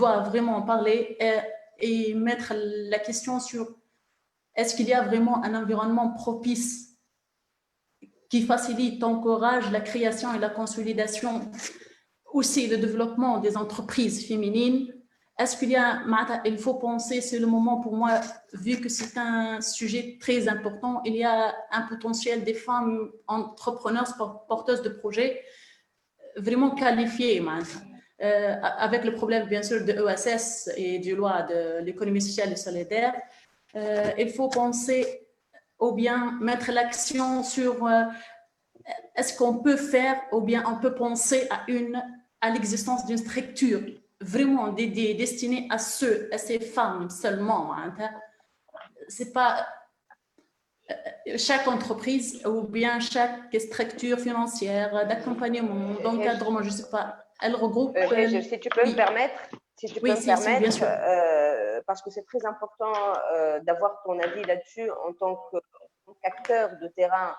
doit vraiment parler et mettre la question sur est-ce qu'il y a vraiment un environnement propice qui facilite, encourage la création et la consolidation, aussi le développement des entreprises féminines. Est-ce qu'il y a, il faut penser, c'est le moment pour moi, vu que c'est un sujet très important, il y a un potentiel des femmes entrepreneurs, porteuses de projets, vraiment qualifiées, avec le problème bien sûr de ESS et du loi de l'économie sociale et solidaire. Il faut penser ou bien mettre l'action sur est-ce qu'on peut faire ou bien on peut penser à l'existence d'une structure vraiment destinée à ces femmes seulement. C'est pas chaque entreprise ou bien chaque structure financière d'accompagnement, d'encadrement, je ne sais pas, elle regroupe. Si tu peux me permettre, bien sûr. Parce que c'est très important d'avoir ton avis là-dessus en tant qu'acteur de terrain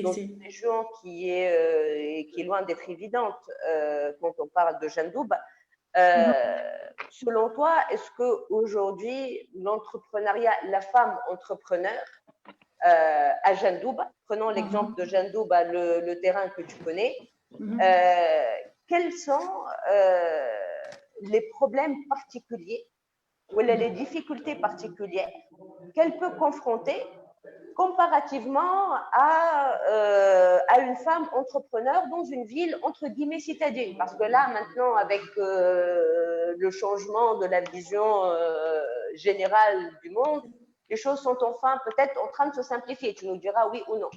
dans une région qui est loin d'être évidente quand on parle de Jandoub. Selon toi, est-ce qu'aujourd'hui, l'entrepreneuriat, la femme entrepreneur à Jandoub, prenons l'exemple de Jandoub, le terrain que tu connais, quels sont les problèmes particuliers ou les difficultés particulières qu'elle peut confronter comparativement à une femme entrepreneur dans une ville entre guillemets citadine? Parce que là, maintenant, avec le changement de la vision générale du monde, les choses sont enfin peut-être en train de se simplifier. Tu nous diras oui ou non.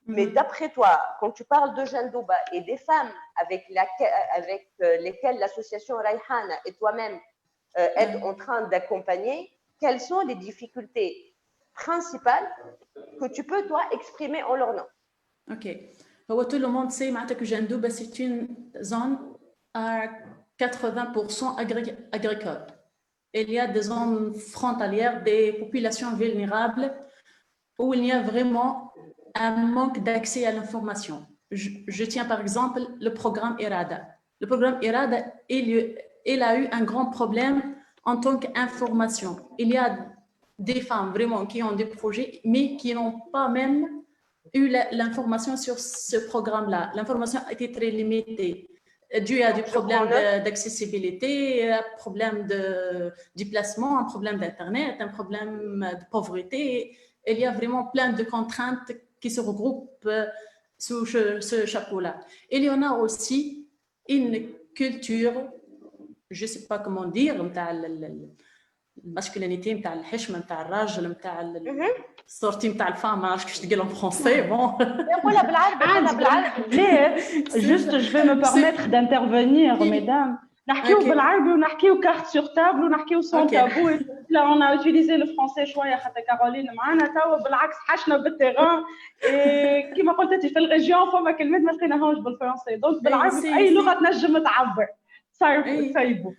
Mais d'après toi, quand tu parles de Jandouba et des femmes avec lesquelles l'association Rayhana et toi-même êtes en train d'accompagner, quelles sont les difficultés principales que tu peux, toi, exprimer en leur nom? Ok. Tout le monde sait que Jandouba, c'est une zone à 80% agricole. Il y a des zones frontalières, des populations vulnérables où il y a vraiment un manque d'accès à l'information. Je tiens par exemple le programme IRADA. Le programme IRADA, il a eu un grand problème en tant qu'information. Il y a des femmes vraiment qui ont des projets, mais qui n'ont pas même eu l'information sur ce programme-là. L'information a été très limitée, dû à des problèmes d'accessibilité, un problème du placement, un problème d'Internet, un problème de pauvreté. Il y a vraiment plein de contraintes qui se regroupent sous ce chapeau-là. Il y en a aussi une culture, je ne sais pas comment dire, الماسكولينيتي نتاع الحشمه نتاع الراجل نتاع السورتي نتاع الفام ما عرفتش كيفاش تقول ان فرونسي بون نقولها بالعربي ليه جوست جو في مو بيرميتر دانترفينير ميدام نحكيو بالعربي ونحكيو كارت سور تابل ونحكيو سون تابو لا اون ا اوتيليزي لو فرونسي شويه حتى كارولين معانا توا بالعكس حشنا بالتيران كيما قلت انت في الريجيون فما كلمات ما لقيناهمش بالفرنسي دونك بالعربي اي لغه تنجم تعبر صايبو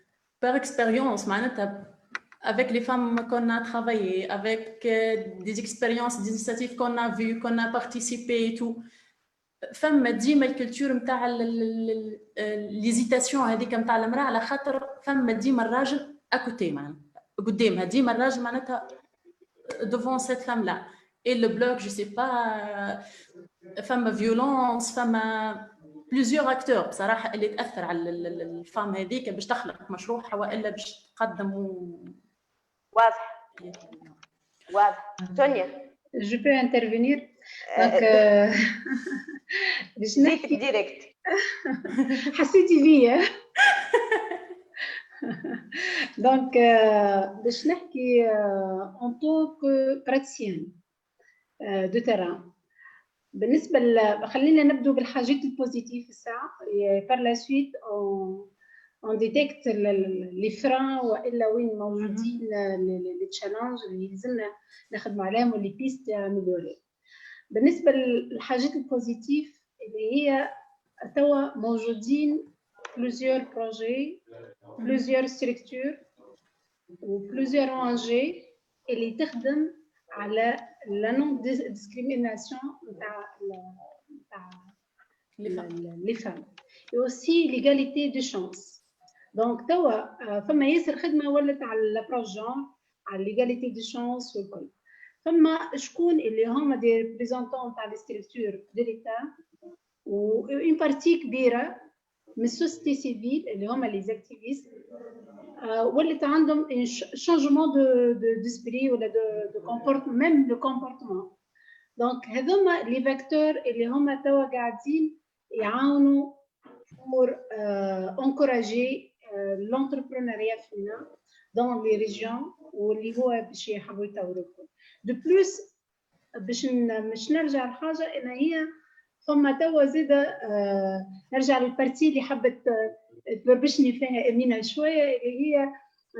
par expérience معناتها avec les femmes qu'on a travaillé, avec des expériences, des initiatives qu'on a vues, qu'on a participé et tout. فما ديما الكولتور نتاع ليزيتاسيون هذيك نتاع المراه على خاطر فما ديما الراجل اكوتي معناتها قدامها ديما الراجل معناتها devant cette femme là et le bloc je sais pas فما violence فما plusieurs acteurs بصراحه اللي تاثر على الفام هذيك باش تخلق مشروعها والا باش تقدم واضح سونيا je peux intervenir donc باش نحكي ديريكت حسيتي بيا دونك باش نحكي en tant que praticienne de terrain بالنسبه خلينا نبدو بالحاجات البوزيتيف الساعه par la suite on détecte les freins والا وين موجودين les challenges اللي لازمنا نخدموا عليهم واللي بيست اميليوري. بالنسبه للحاجات البوزيتيف اللي هي توا موجودين plusieurs projets plusieurs structures و plusieurs ONG اللي تخدم على la non discrimination نتاع les femmes et aussi l'égalité de chance. دونك توا فما ياسر خدمه ولات على الابروش جون، على ليغاليتي دي شانس والكل. فما شكون اللي هما دي ريبريزونتون تاع لي ستركتور دو ليتا وإون بارتي كبيره من السوسيتي سيفيل اللي هما لي زاكتيفيست، ولات عندهم شانجمون دو ديسبري ولا دو كومبورتمون، ميم دو كومبورتمون. دونك هذوما لي فاكتور اللي هما توا قاعدين يعاونوا pour encourager l'entrepreneuriat féminin dans les régions واللي هو باش يحبوا يطوروا. De plus باش مش نرجع لحاجه ان هي فما توا زاده نرجع للبارتي اللي حبت تبربشني فيها امينه شويه، اللي هي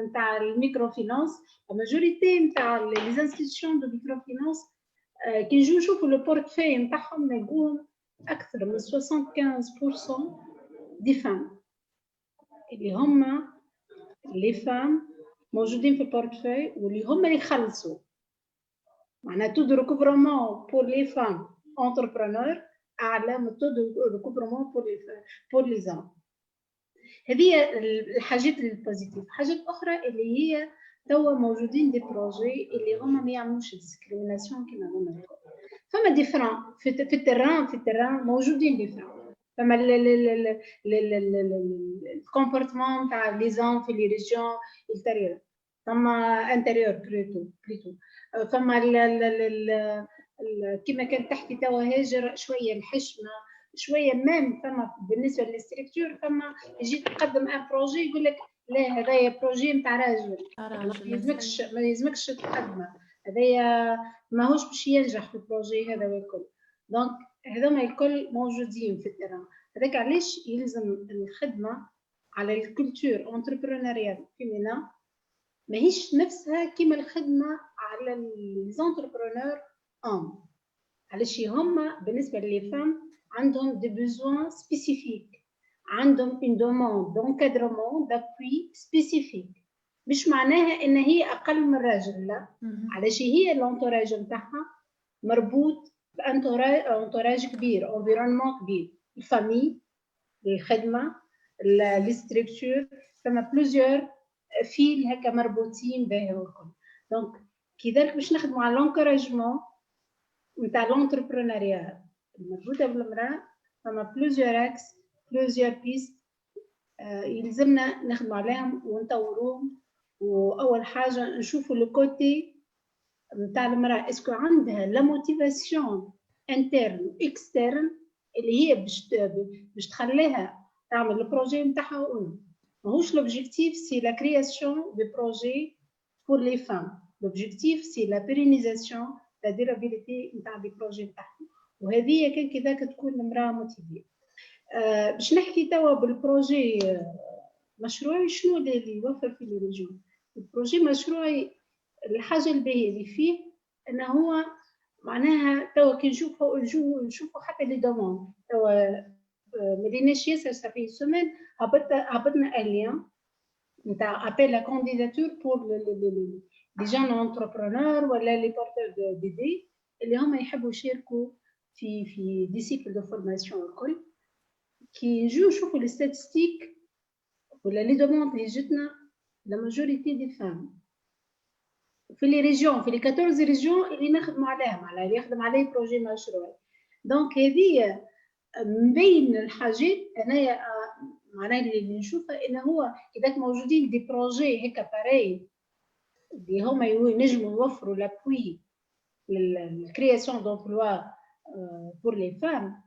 نتاع الميكرو فينانس. الماجوريتي نتاع لي انستيتيوشن دو ميكرو فينانس كي نجيو نشوفوا لو بورتفوي نتاعهم نلقوهم اكثر من 75% دي فام اللي هما لي فام موجودين في البورتفوي واللي هما يخلصوا. معناها تو دو ريكوفرمون بور لي فام انتربرونور اعلى من تو دو ريكوفرمون بور لي زام. هذه الحاجات البوزيتيف. حاجات اخرى اللي هي توا موجودين دي بروجي اللي هما ما يعملوش ديسكريميناسيون كما هما. فما ديفرون في التران موجودين ديفرون. فما الكومبورتمون تاع لي زون في لي ريجيون انتيريور، فما انتيريور بليتو، فما كما كانت تحكي توا هاجر شويه الحشمه شويه ميم. فما بالنسبه للستركتور فما يجي تقدم ان بروجي يقول لك لا هذايا بروجي نتاع راجل ما يلزمكش تقدمه، هذايا ماهوش باش ينجح في البروجي هذا والكل. دونك هذوما الكل موجودين في التران. هذاك علاش يلزم الخدمه على الكولتور انتربرونيريال فيمينا ماهيش نفسها كيما الخدمه على ليزونتربرونور علاش هما بالنسبه لي فام عندهم دي بيزوان سبيسيفيك، عندهم اون دوموند دونكادرمون دابوي سبيسيفيك. مش معناها ان هي اقل من الراجل، لا، علاش هي الانتوراج نتاعها مربوط بانتوراج كبير، انفيرونمون كبير، الفامي، الخدمه، لي ستركتور، فما بلوزيور فيل هكا مربوطين به والكل. دونك كذلك باش نخدموا على لونكوراجمون نتاع لونتربرونيريا المربوطه بالمراه، فما بلوزيور اكس، بلوزيور بيست يلزمنا نخدموا عليهم ونطوروهم. واول حاجه نشوفوا لو كوتي نتاع المراه اسكو عندها لا موتيفاسيون انترن اكسترن اللي هي باش تخليها تعمل البروجي نتاعها. ماهوش لوبجيكتيف سي لا كرياسيون دو بروجي بور لي فام، لوبجيكتيف سي لا بيرينيزاسيون لا ديرابيليتي نتاع لي بروجي نتاعهم. وهذه كان كذاك تكون المراه موتيفيه. باش نحكي توا بالبروجي مشروعي شنو اللي يوفر في لي ريجيون. البروجي مشروعي الحاجه الباهيه اللي فيه انه هو معناها توا كي نشوفوا حتى لي دوموند توا مديناش ياسر صافي سومين هبطنا اليان نتاع ابيل لا كانديداتور بور لي جون انتربرونور ولا لي بورتور ديدي اللي هما يحبوا يشاركوا في دي سيكل دو فورماسيون الكل. كي نجيو نشوفوا لي ستاتستيك ولا لي دوموند اللي جتنا لا ماجوريتي دي فام في لي ريجيون، في لي 14 ريجيون اللي نخدموا عليهم، على اللي يخدم عليه بروجي مشروعي. دونك هذه بين الحاجات انايا معناها اللي نشوفها انه هو كذاك موجودين دي بروجي هكا باراي اللي هما ينجموا يوفروا لابوي للكرياسيون دومبلوا بور لي فام.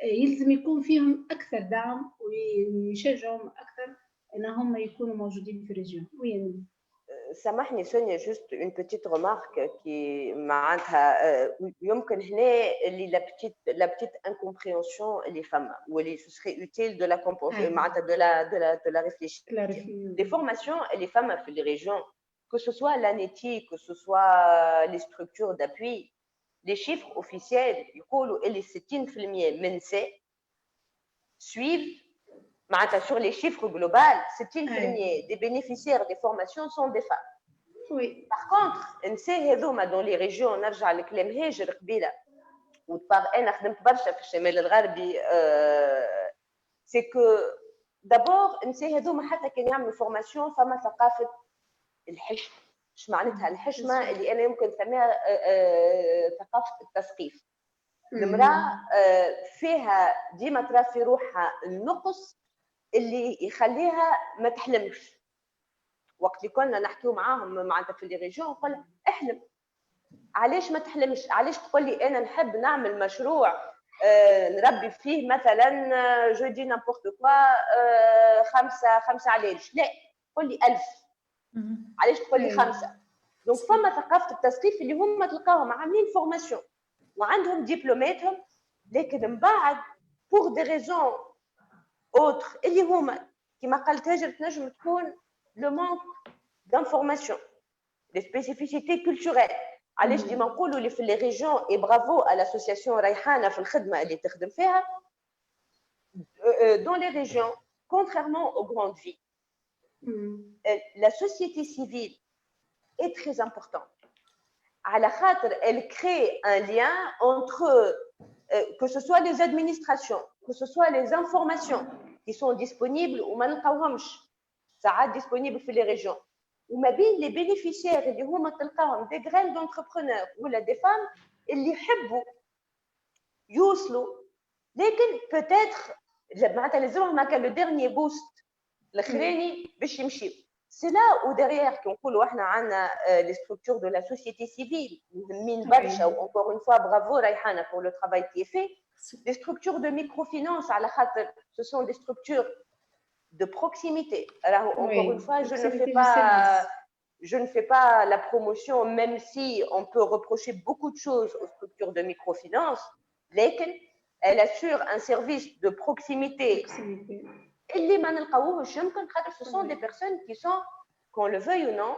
يلزم يكون فيهم اكثر دعم ويشجعهم اكثر انهم يكونوا موجودين في الريجيون. وين سامحني سونيا جوست اون بيتيت ريمارك كي معناتها يمكن هنا اللي لا بيتيت انكومبريونسيون اللي فما واللي سو سري اوتيل دو لا معناتها دو لا ريفليشي دي فورماسيون اللي فما في لي ريجيون que ce soit l'ANETI, que ce soit les structures d'appui, les chiffres officiels يقولوا اللي 60% من نساء suivent. Sur les chiffres globaux, 60% des bénéficiaires des formations sont des femmes. Oui. Par contre, dans les régions, نرجع لكلام هاجر قبيله وطبعا انا خدمت برشا في الشمال الغربي, c'est que دابور النساء هذوما حتى كان يعملوا فورماسيون فما ثقافه الحشمه. ايش معناتها الحشمه اللي انا يمكن نسميها ثقافه التثقيف. المراه فيها ديما ترى في روحها النقص اللي يخليها ما تحلمش. وقت اللي كنا نحكيو معاهم معناتها في لي ريجيون نقول احلم، علاش ما تحلمش؟ علاش تقول لي انا نحب نعمل مشروع نربي فيه مثلا جو دي نامبورت كوا خمسه علاج؟ لا، قول لي 1000. علاش تقول لي 5؟ دونك فما ثقافه التثقيف اللي هما تلقاهم عاملين فورماسيون وعندهم دبلوماتهم، لكن من بعد بور دي ريزون اوتر اللي هما كما قالت هاجر تنجم تكون لو مانك دانفورماسيون، لي سبيسيفيسيتي كولتوريل. علاش ديما نقولوا اللي في لي ريجيون اي برافو على لاسوسياسيون ريحانه في الخدمه اللي تخدم فيها دون لي ريجيون contrairement aux grandes villes. La société civile est très importante. على خاطر elle crée un lien entre que ce soit les administrations, que ce soit les informations qui sont disponibles وما نلقاوهمش ساعات disponibles في les régions. وما بين لي بينيفيشير اللي هما تلقاهم دي غران دونتربرونور ولا دي فام اللي يحبوا يوصلوا، لكن بوتيتر معناتها لازمهم هكا لو ديرني بوست الاخراني باش يمشيو. سي لا و ديريير كي نقولوا احنا عندنا لي ستركتور دو لا سوسيتي سيفيل مهمين برشا. وانكور اون فوا برافو ريحانه بور لو ترافاي كي في. لي ستركتور دو ميكروفينانس على خاطر سو سون دي ستركتور de proximité. Alors, encore une fois, je ne fais pas la promotion, même si on peut reprocher beaucoup de choses aux structures de microfinance, mais elle assure un service de proximité. Et les ce sont des personnes qui sont, qu'on le veuille ou non,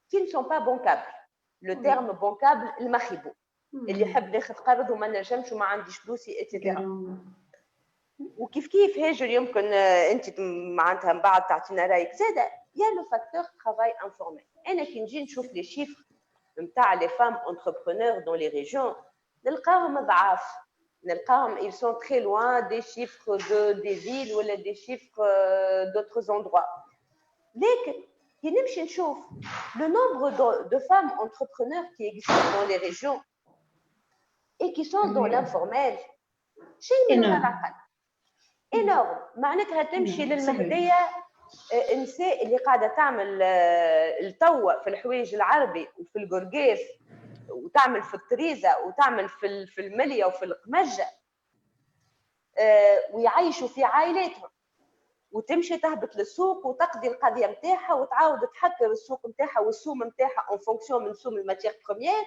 qui ne sont pas bancables. Le terme bancable, le mahibou. اللي يحب ياخذ قرض وما نجمش وما عنديش فلوسي etc. وكيف كيف هاجر يمكن انت معناتها من بعد تعطينا رايك زاده يا لو فاكتور ترافاي انفورميل. انا كي نجي نشوف لي شيفر نتاع لي فام انتربرونور دون لي ريجيون نلقاهم ضعاف، نلقاهم ils sont très loin des chiffres des villes ولا des chiffres d'autres endroits. لكن كي نمشي نشوف le nombre de femmes entrepreneurs qui existent dans les régions et qui sont dans l'informel شيء من العقل énorme. معناتها تمشي للمهديه النساء اللي قاعده تعمل التوا في الحوايج العربي وفي القرقاس وتعمل في الطريزه وتعمل في المليه وفي القمجه ويعيشوا في عائلاتهم، وتمشي تهبط للسوق وتقضي القضيه نتاعها وتعاود تحكر السوق نتاعها والسوم نتاعها en fonction من سوم الماتير بروميير.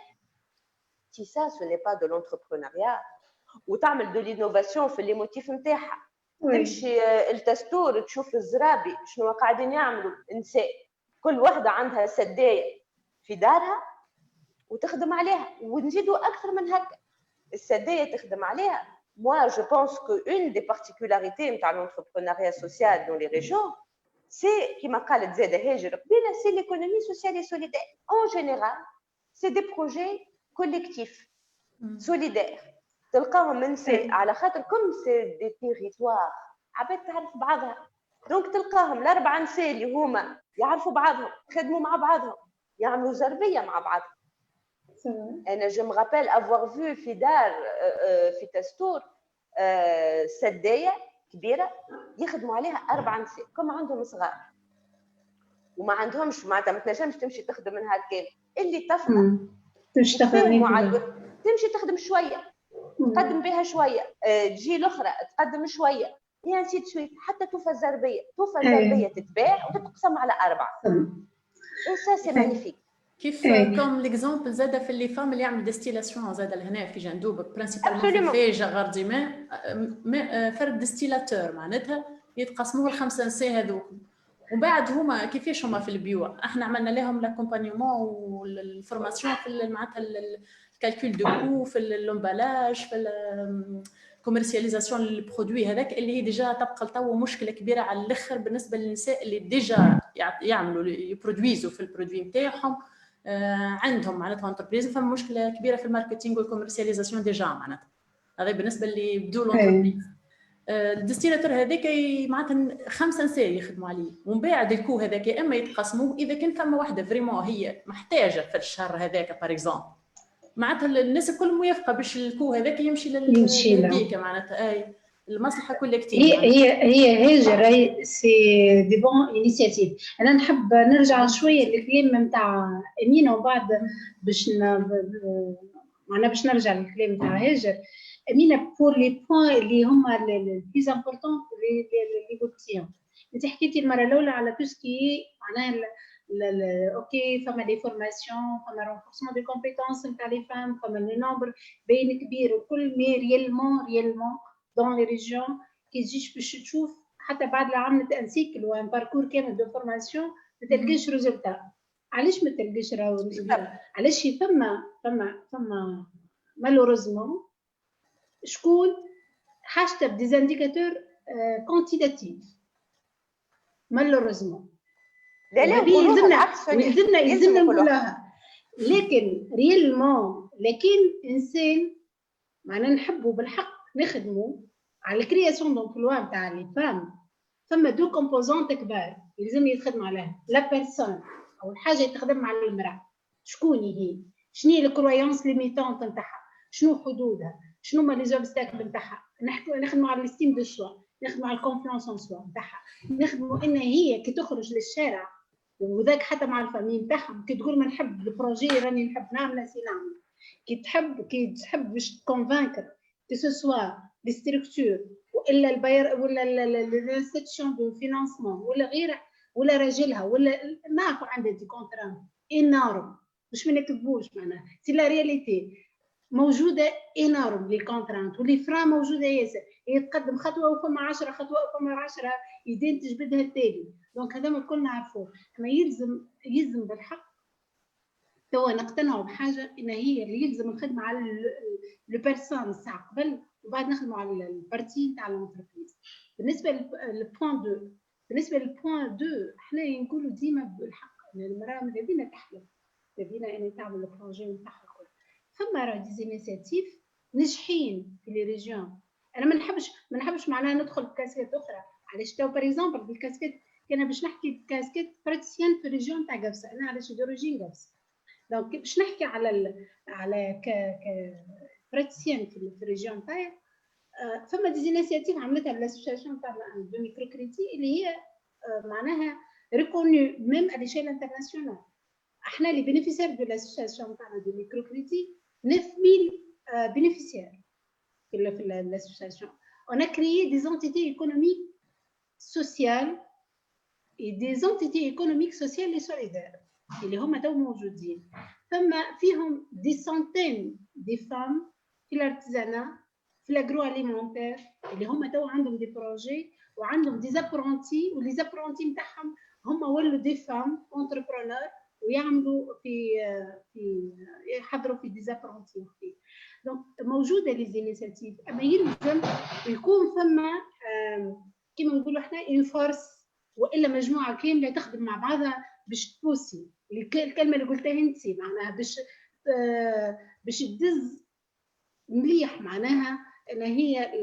si ça ce n'est pas de l'entrepreneuriat. وتعمل de l'innovation في لي موتيف نتاعها. تمشي التستور تشوف الزرابي شنو قاعدين يعملوا النساء، كل واحدة عندها سداية في دارها وتخدم عليها، ونزيدوا أكثر من هكا السداية تخدم عليها. Moi, je pense qu'une des particularités de l'entrepreneuriat social dans les régions, c'est, كما قالت زادة هاجر قبيلة, c'est l'économie sociale et solidaire. En général, c'est des projets collectifs, solidaires. تلقاهم نساء على خاطر كم سي دي تيريتوار عباد تعرف بعضها، دونك تلقاهم الاربعه نساء اللي هما يعرفوا بعضهم، يخدموا مع بعضهم، يعملوا زربيه مع بعضهم. انا جو مغابيل افوار فيو في دار في تستور سدايه كبيره يخدموا عليها 4 نساء كم عندهم صغار وما عندهمش معناتها ما تنجمش تمشي تخدم من هكا اللي تفهم تمشي تخدم شويه تقدم بها شويه تجي الاخرى تقدم شويه يا نسيت شويه حتى توفى الزربيه تتباع وتتقسم على 4. وسا سي مانيفيك. كيف كوم ليكزامبل زاده في اللي فام اللي يعمل ديستيلاسيون زاده لهنا في جندوب برينسيبالمون في غاردي ما فرد ديستيلاتور معناتها يتقسموا ال5 نساء هذوك، وبعد هما كيفاش هما في البيوع احنا عملنا لهم لاكومبانيومون والفورماسيون في معناتها الكالكول دو كو في اللومبالاج في الكوميرسياليزاسيون للبرودوي هذاك اللي هي ديجا تبقى لتو مشكله كبيره على الاخر بالنسبه للنساء اللي ديجا يعملوا يبرودويزوا في البرودوي نتاعهم عندهم معناتها انتربريز، فما مشكله كبيره في الماركتينغ والكوميرسياليزاسيون ديجا معناتها هذا بالنسبه اللي بدو لونتربريز. الديستيلاتور هذاك معناتها 5 نساء يخدموا عليه، ومن بعد الكو هذاك يا اما يتقسموا اذا كان فما واحده فريمون هي محتاجه في الشهر هذاك بار اكزومبل، معناتها الناس الكل موافقه باش الكو هذاك يمشي لهذيك معناتها اي المصلحه كولكتيف. هي هاجر سي دي بون انيشيتيف. انا نحب نرجع شويه للكلام نتاع امينه وبعد باش معناها باش نرجع للكلام نتاع هاجر. امينه بور لي بوين اللي هما البليز امبورطون اللي قلتيهم. انت حكيتي المره الاولى على تو سكي معناها اوكي فما دي فورماسيون فما رونفورسمون دي كومبيتونس نتاع لي فام فما لي نومبر باين كبير وكل مي ريالمون dans les régions كي تجيش باش تشوف حتى بعد عملت ان سيكل وان باركور كامل دو فورماسيون ما تلقاش ريزولتا. علاش ما تلقاش ريزولتا؟ علاش فما مالوروزمون شكون حاجته بدي انديكاتور كونتيتاتيف مالوروزمون. لا يلزمنا نقولها. لكن ريالمون لكن انسان معناه نحبوا بالحق نخدموا على الكرياسيون دونبلوا نتاع لي فام. ثم دو كومبوزونت كبار لازم يتخدموا عليها. لا بيرسون اول حاجه تخدم مع المراه شكون هي، شنو هي الكرويونس ليميتونت نتاعها، شنو حدودها، شنو هما لي زوبستاكل نتاعها. نخدموا على الاستيم دو سوا، نخدموا على الكونفيونس ان سوا نتاعها، نخدموا ان هي كي تخرج للشارع وذاك حتى مع الفامي نتاعهم كي تقول ما نحب البروجي راني نحب نعمل سي نعمل. كي تحب باش تكونفانكر que ce soit les structures ولا البير ولا الانستيتيوشن دو فينانسمون ولا غيره ولا راجلها ولا نعرفوا عندها دي كونتران انارم مش ما نكذبوش معناها سي لا رياليتي موجوده انارم لي كونترانت واللي فرا موجوده ياسر. هي تقدم خطوه وفما 10 خطوه وفما 10 يدين تجبدها التالي. دونك هذا ما كلنا نعرفوه. اما يلزم بالحق توا نقتنعوا بحاجه ان هي اللي يلزم الخدمه على لو بيرسون الساعه قبل وبعد نخدموا على البارتي نتاع الانتربريز. بالنسبه للبوان 2 احنا نقولوا ديما بالحق ان المراه ماذا بينا تحلم ماذا بينا ان تعمل البروجي نتاعها الكل. فما راه دي زينيسياتيف ناجحين في لي ريجيون. انا ما نحبش معناها ندخل بكاسكيت اخرى. علاش تو باغ اكزومبل بالكاسكيت كان باش نحكي بكاسكيت براتيسيان في الريجيون تاع قفصه. انا علاش دوريجين قفصه دونك باش نحكي على براتيسيان في الريجيون تاعي. فما دي زينيسياتيف عملتها لاسوسياسيون تاع دو ميكرو كريدي اللي هي معناها ريكونو ميم ا ليشيل انترناسيونال. احنا لي بينيفيسير دو لاسوسياسيون تاعنا دو ميكرو كريدي 9000 بينيفيسير في l'association. On a créé des entités économiques sociales et des entités économiques sociales et solidaires. اللي هما تو موجودين. ثم فيهم دي سنتين دي فام في الارتيزانا في الاغرو اليمونتير اللي هما تو عندهم دي بروجي وعندهم دي زابرونتي واللي زابرونتي نتاعهم هما ولوا دي فام انتربرونور ويعملوا في يحضروا في دي زابرونتي. دونك موجوده لي زينيسياتيف. اما يلزم يكون ثم كيما نقولوا احنا اون فورس والا مجموعه كامله تخدم مع بعضها باش تبوسي الكلمه اللي قلتها انت معناها باش تدز مليح معناها ان هي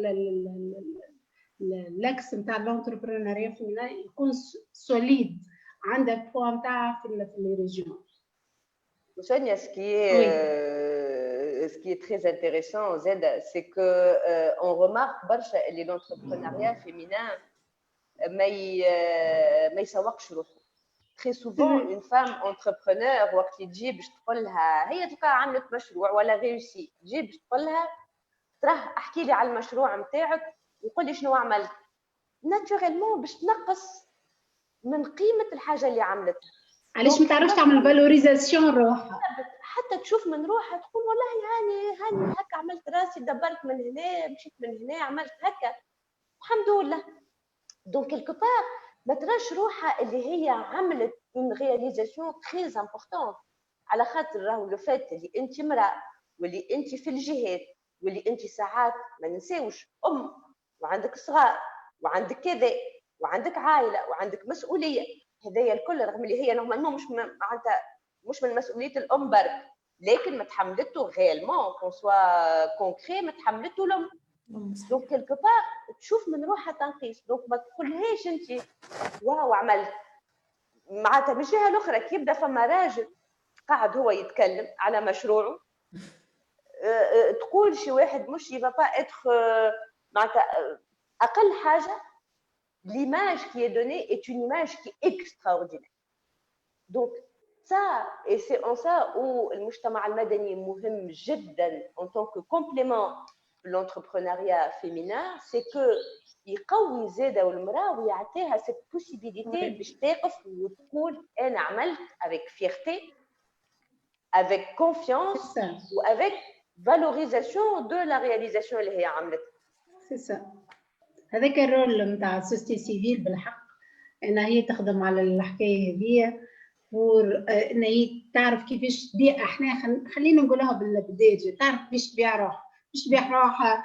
الاكس نتاع الانتربرونيريا يكون سوليد عندها بوان نتاع في لي ريجيون. Sonia, ce qui est très intéressant, Zed, c'est que on remarque que l'entrepreneuriat féminin ما يسوقش روحه. Très souvent, une femme entrepreneur وقت تجي باش تقول لها هي تلقى عملت مشروع ولا ريوسي تجي باش تقول لها تراه احكي لي على المشروع نتاعك وقول لي شنو عملت. ناتوريلمون باش تنقص من قيمه الحاجه اللي عملتها. علاش ما تعرفش تعمل فالوريزاسيون روحها حتى تشوف من روحها تقول والله هاني هكا عملت راسي دبرت من هنا مشيت من هنا عملت هكا الحمد لله. دونك كيلكو بار ما تراش روحها اللي هي عملت اون رياليزاسيون تري امبورطون على خاطر راهو لو فات اللي انت امراه واللي انت في الجهات واللي انت ساعات ما ننساوش وعندك صغار وعندك كذا وعندك عائله وعندك مسؤوليه. هذايا الكل رغم اللي هي نورمالمون معناتها مش من مسؤوليه الام برك لكن ما تحملته غيالمون كون سوا كونكري ما تحملته الام دونك كيلكو بار تشوف من روحها تنقيس. دونك ما تقولهاش انت واو عملت معناتها من الجهه الاخرى كي يبدا فما راجل قاعد هو يتكلم على مشروعه تقول شي واحد مش يفا با اتر معناتها اقل حاجه l'image qui est donnée est une image qui est extraordinaire. Donc ça et c'est en ça où المجتمع المدني مهم جدا en tant que complément de l'entrepreneuriat féminin, c'est que يقوي زاده المراه ويعطيها cette possibilité باش تقف وتقول انا عملت avec fierté, avec confiance ou avec valorisation de la réalisation اللي هي عملتها. سي سا هذاك الرول نتاع السوسيتي سيفيل بالحق ان هي تخدم على الحكايه هذه بور ان هي تعرف كيفاش تبيع. احنا خلينا نقولها بالدارجه، تعرف كيفاش تبيع روحها، مش تبيع روحها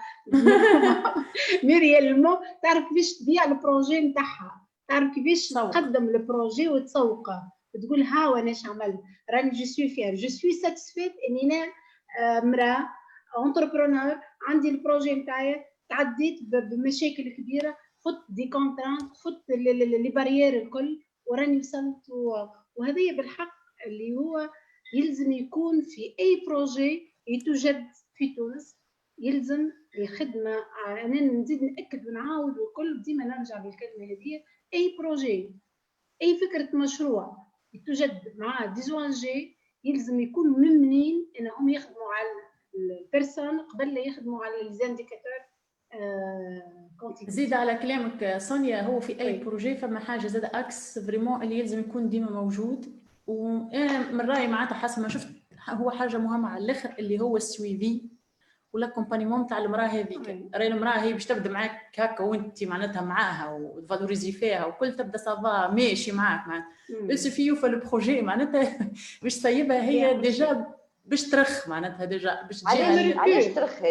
ميريالمون، تعرف كيفاش تبيع البروجي نتاعها، تعرف كيفاش تقدم البروجي وتسوقه وتقول ها وانا اش عملت راني جو سوي فير جو سوي ساتيسفيت اني انا امراه انتربرونور عندي البروجي نتاعي تعديت بمشاكل كبيره، فوت دي كونترانت، فوت لي باريير الكل وراني وصلت. وهذه بالحق اللي هو يلزم يكون في اي بروجي يتوجد في تونس، يلزم الخدمه. انا نزيد ناكد ونعاود والكل ديما نرجع بالكلمه هذه، اي بروجي اي فكره مشروع يتوجد مع ديزوانجي يلزم يكون ممنين انهم يخدموا على البيرسون قبل لا يخدموا على ليزانديكاتور. زيد على كلامك سونيا، هو في اي بروجي فما حاجه زاد اكس فريمون اللي يلزم يكون ديما موجود، وانا من رايي معناتها حسب ما شفت هو حاجه مهمه على الاخر اللي هو السويفي والاكومبانيمون تاع المراه هذيك. راهي المراه هي باش تبدا معاك هكا وانت معناتها معاها وتفالوريزي فيها وكل تبدا سافا ماشي معاك معناتها السوفي في البروجي معناتها باش تصيبها هي ديجا باش ترخ معناتها ديجا باش تجي علاش ترخ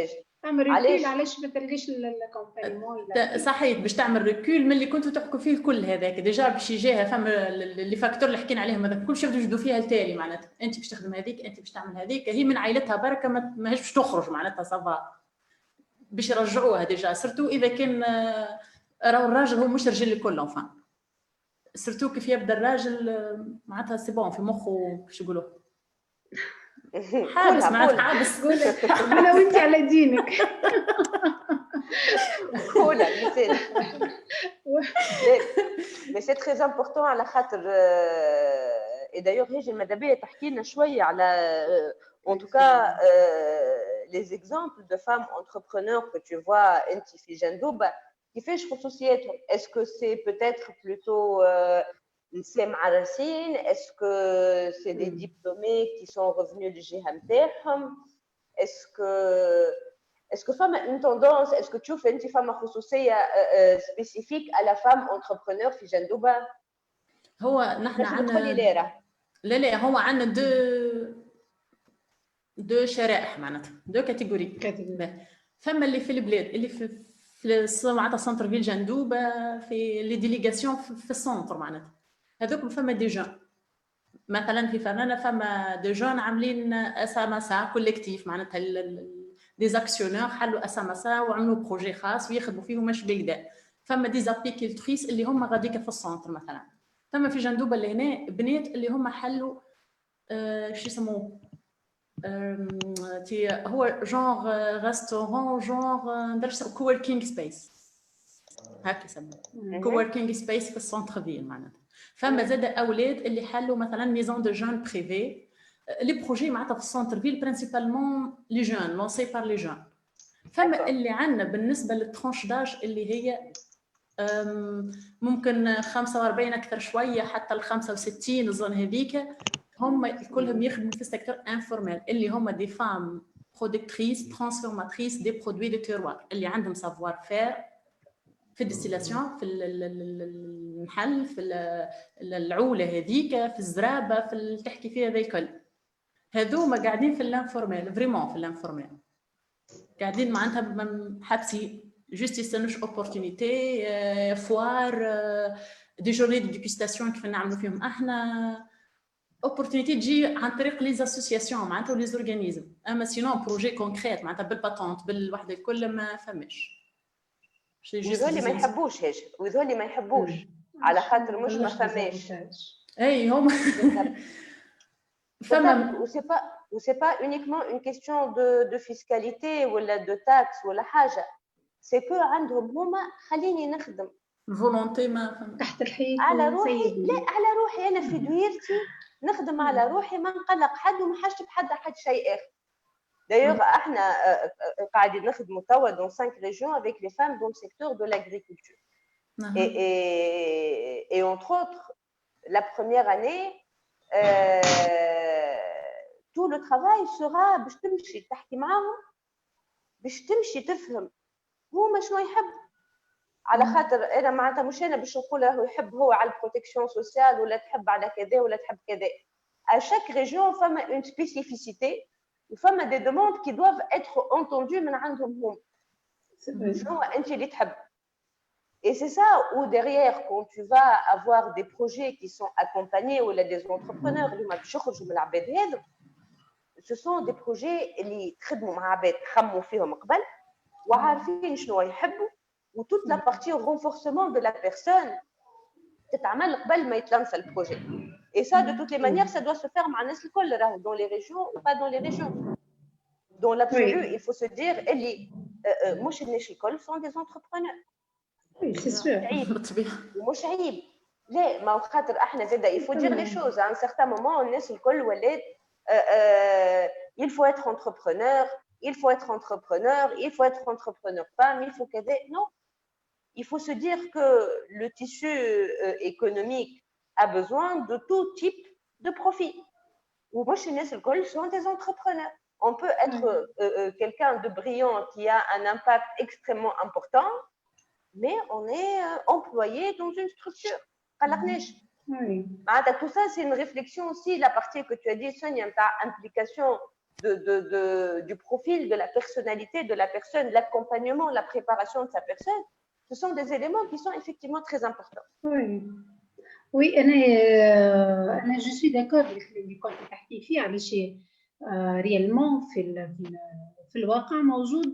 علاش ما تلقاش الكومبانيمون صحيح باش تعمل ريكول من اللي كنتوا تحكوا فيه الكل هذاك ديجا باش يجيها فما اللي فاكتور اللي حكينا عليهم هذاك كل شيء يبداو يجدوا فيها التالي معناتها انت باش تخدم هذيك انت باش تعمل هذيك، هي من عائلتها بركه ماهيش باش تخرج معناتها صافا باش يرجعوها ديجا سيرتو اذا كان راهو الراجل هو مش رجل الكل انفان سيرتو كيف يبدا الراجل معناتها سي بون في مخه كيفاش يقولوا حابس معناتها حابس قولها وانت على دينك قولها مثال. مي سي تري امبورطون على خاطر اي دايوغ هيجي المدابيه تحكي لنا شويه على en tout cas les exemples de femmes entrepreneurs que tu vois انت في جندوبه كيفاش خصوصياتهم. est-ce que c'est peut-être plutôt نساء معرسين؟ est-ce que c'est des diplômés qui sont revenus للجهه نتاعهم؟ est-ce que فما une tendance est-ce que تشوف انت فما خصوصيه spécifique à la femme entrepreneur في جندوبه؟ هو نحن عندنا لا هو عندنا دو شرائح معناتها دو كاتيجوري. فما اللي في البلاد اللي في معناتها سنتر فيل جندوبه في لي ديليغاسيون في السنتر معناتها هذوك فما دي جون مثلا في فرنانا فما دي جون عاملين اسامسا كوليكتيف معناتها دي زاكسيونور حلوا اسامسا وعملوا بروجي خاص ويخدموا فيه مش بكدا. فما دي زابيكيلتريس اللي هم غاديك في السنتر مثلا. فما في جندوبه اللي هنا بنات اللي هم حلوا شو يسموه هو جونغ ريستورون جونغ ندرس كووركينغ سبيس هكا يسموه كووركينغ سبيس في السنتر فيل معناتها. فما زاد اولاد اللي حلوا مثلا ميزون دو جون بريفي لي بروجي معناتها في السنتر فيل برينسيبالمون لي جون لونسي بار لي جون. فما اللي عندنا بالنسبه للترونش داج اللي هي ممكن 45 اكثر شويه حتى ال 65 الظن هذيك هم كلهم يخدموا في السيكتور انفورمال اللي هم دي فام برودكتريس ترانسفورماتريس دي برودوي دو تيروار اللي عندهم سافوار فير في الديستيلاسيون في المحل في العوله هذيك في الزرابه في تحكي فيها ذي الكل هذوما قاعدين في الانفورمال فريمون في الانفورمال قاعدين معناتها حابسين جوست يستنوش اوبورتونيتي فوار دي جورني دو ديغوستاسيون كيف نعملوا فيهم احنا opportunité تجي عن طريق لي اسوسياسيون معناتها لي زورغانيزم، اما سينون بروجي كونكريت معناتها بالباتونت بالوحده الكل ما فماش. وذولي ما يحبوش هاجر، وذولي ما يحبوش على خاطر مش ما فماش. اي هم فما وسي با uniquement une question de fiscalité ولا de taxe ولا حاجه، سي كو عندهم هما خليني نخدم فولونتي ما فما تحت الحيط على روحي. لا على روحي انا في دويرتي نخدم على روحي، ما نقلق حد وما حاجه بحد شيء اخر. D'ailleurs, احنا قاعدين نخدموا توا dans 5 régions avec les femmes dans le secteur de l'agriculture. Et entre autres, la première année, tout le travail sera باش تمشي تحكي معاهم، باش تمشي تفهم هما شنو يحب. على خاطر انا معناتها مش انا باش نقول له يحب هو على البروتكسيون سوسيال ولا تحب على كذا ولا تحب كذا. À chaque région, فما une spécificité. فما des demandes qui doivent être entendues من عندهم هم. شنو انت اللي تحب. Et c'est ça où derrière, quand tu vas avoir des projets qui sont accompagnés ou des entrepreneurs اللي ما باش يخرجوا من العباد هذو، ce sont des projets اللي تخدموا مع عباد خموا فيهم قبل وعارفين شنو يحبوا، و toute la partie renforcement de la personne تتعمل قبل ما يتلانس البروجي. Et ça, de toutes les manières, ça doit se faire dans les régions ou pas dans les régions. Dans l'absolu, il faut se dire, les écoles sont des entrepreneurs. Oui, c'est sûr. مش عيب. لا ما خاطر احنا زاده il faut dire les choses. À un certain moment, الناس الكل ولات il faut être entrepreneur, il faut être entrepreneur, il faut être entrepreneur femme, il faut كذا. Non. Il faut se dire que le tissu économique a besoin de tout type de profit. Ou moi, chez Nestlé, sont des entrepreneurs. On peut être quelqu'un de brillant qui a un impact extrêmement important, mais on est employé dans une structure. Tout ça, c'est une réflexion aussi. La partie que tu as dit, Sonia, implication du profil, de la personnalité de la personne, l'accompagnement, la préparation de sa personne. Ce sont des éléments qui sont effectivement très importants. Oui, je suis d'accord avec اللي كنت تحكي فيه، علاش ريالمون في الواقع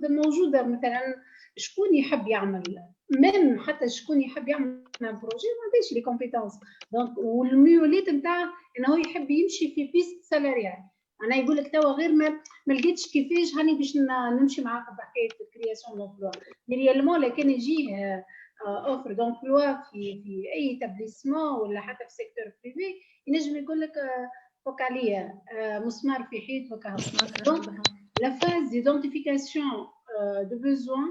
موجوده مثلا شكون يحب يعمل، ميم حتى شكون يحب يعمل بروجي ما عندهش لي كومبيتونس، دونك والميولات نتاع انه يحب يمشي في بيست سالاريال. انا يقول لك توا غير ما لقيتش كيفاش هاني باش نمشي معاك بحكايه الكرياسيون دونبلوا، ريالمون لكن يجيه اوفر دونبلوا في اي تابليسمون ولا حتى في سيكتور بريفي، ينجم يقول لك فك عليا مسمار في حيط فك. دونك لا فاز ديدونتيفيكاسيون دو بوزوان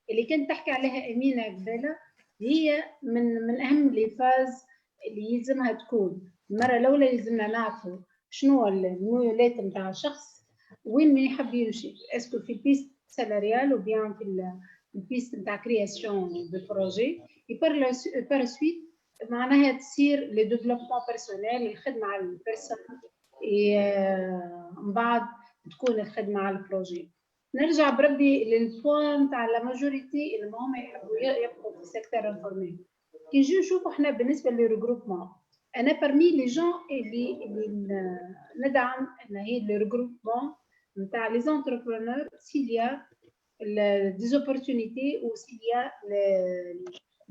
اللي كانت تحكي عليها امينه قبيله هي من اهم لي فاز اللي يلزمها تكون. المره الاولى يلزمنا نعرفوا شنو الميولات نتاع الشخص، وين ما يحب يمشي، اسكو في البيست سالاريال او بيان في البيست نتاع كرياسيون دو بروجي. بار سويت معناها تصير لي ديفلوبمون بيرسونيل، الخدمه على البيرسون، من بعد تكون الخدمه على البروجي. نرجع بربي للبوان نتاع لا ماجوريتي اللي هما يحبوا يبقوا في السيكتور انفورميل. كي نجي نشوفوا احنا بالنسبه للريغروبمون، انا parmi les gens اللي ندعم ان هي le regroupement نتاع les entrepreneurs s'il y a des opportunités ou s'il y a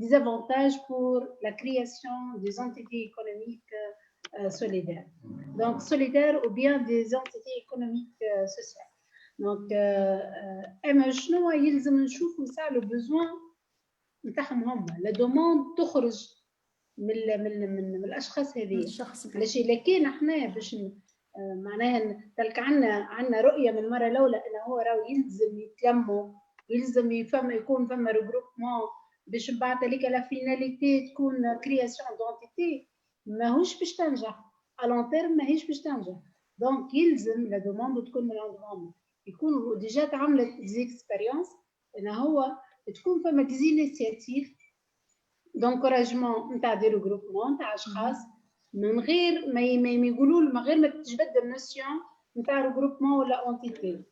des avantages pour la création des entités économiques solidaires. Donc solidaires ou bien des entités économiques sociales. Donc اما شنو يلزم نشوفوا ساعه le besoin نتاعهم هم، la demande تخرج من الاشخاص هذه. علاش الا كان احنا باش معناها تلك عندنا رؤيه من المره الاولى انه هو راهو يلزم يتلموا، يلزم يكون فما ريغروبمون باش من بعد هذيك لا فيناليتي تكون كرياسيون دونتيتي، ماهوش باش تنجح الون تيرم، ماهيش باش تنجح. دونك يلزم لا دوموند تكون من عندهم، يكونوا ديجا تعملت زيكسبيريونس انه هو تكون فما ديزينيسياتيف دونكوراجمون نتاع دي ريغروبمون نتاع اشخاص من غير ما يقولوا من غير ما تجبد النوسيون نتاع ريغروبمون ولا اونتيتي.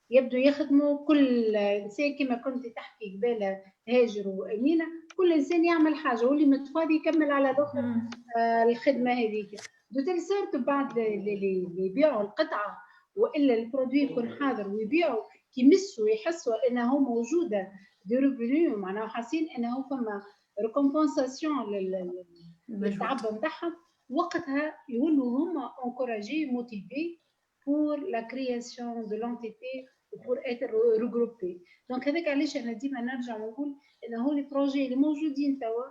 يبدو يخدموا كل انسان كما كنت تحكي قباله هاجر وامينه، كل انسان يعمل حاجه واللي متفاضي يكمل على الاخر الخدمه هذيك. دو تيل سورت بعد اللي يبيعوا القطعه والا البرودوي يكون حاضر ويبيعوا كيمسوا ويحسوا انه موجوده دي ريفينيو معناها حاسين انه فما ريكومبنساسيون للتعب نتاعهم وقتها يولوا هما انكوراجي موتيفي pour la création de l'entité ou pour être regroupés. Donc هذاك علاش انا ديما نرجع ونقول انه لي بروجي اللي موجودين توا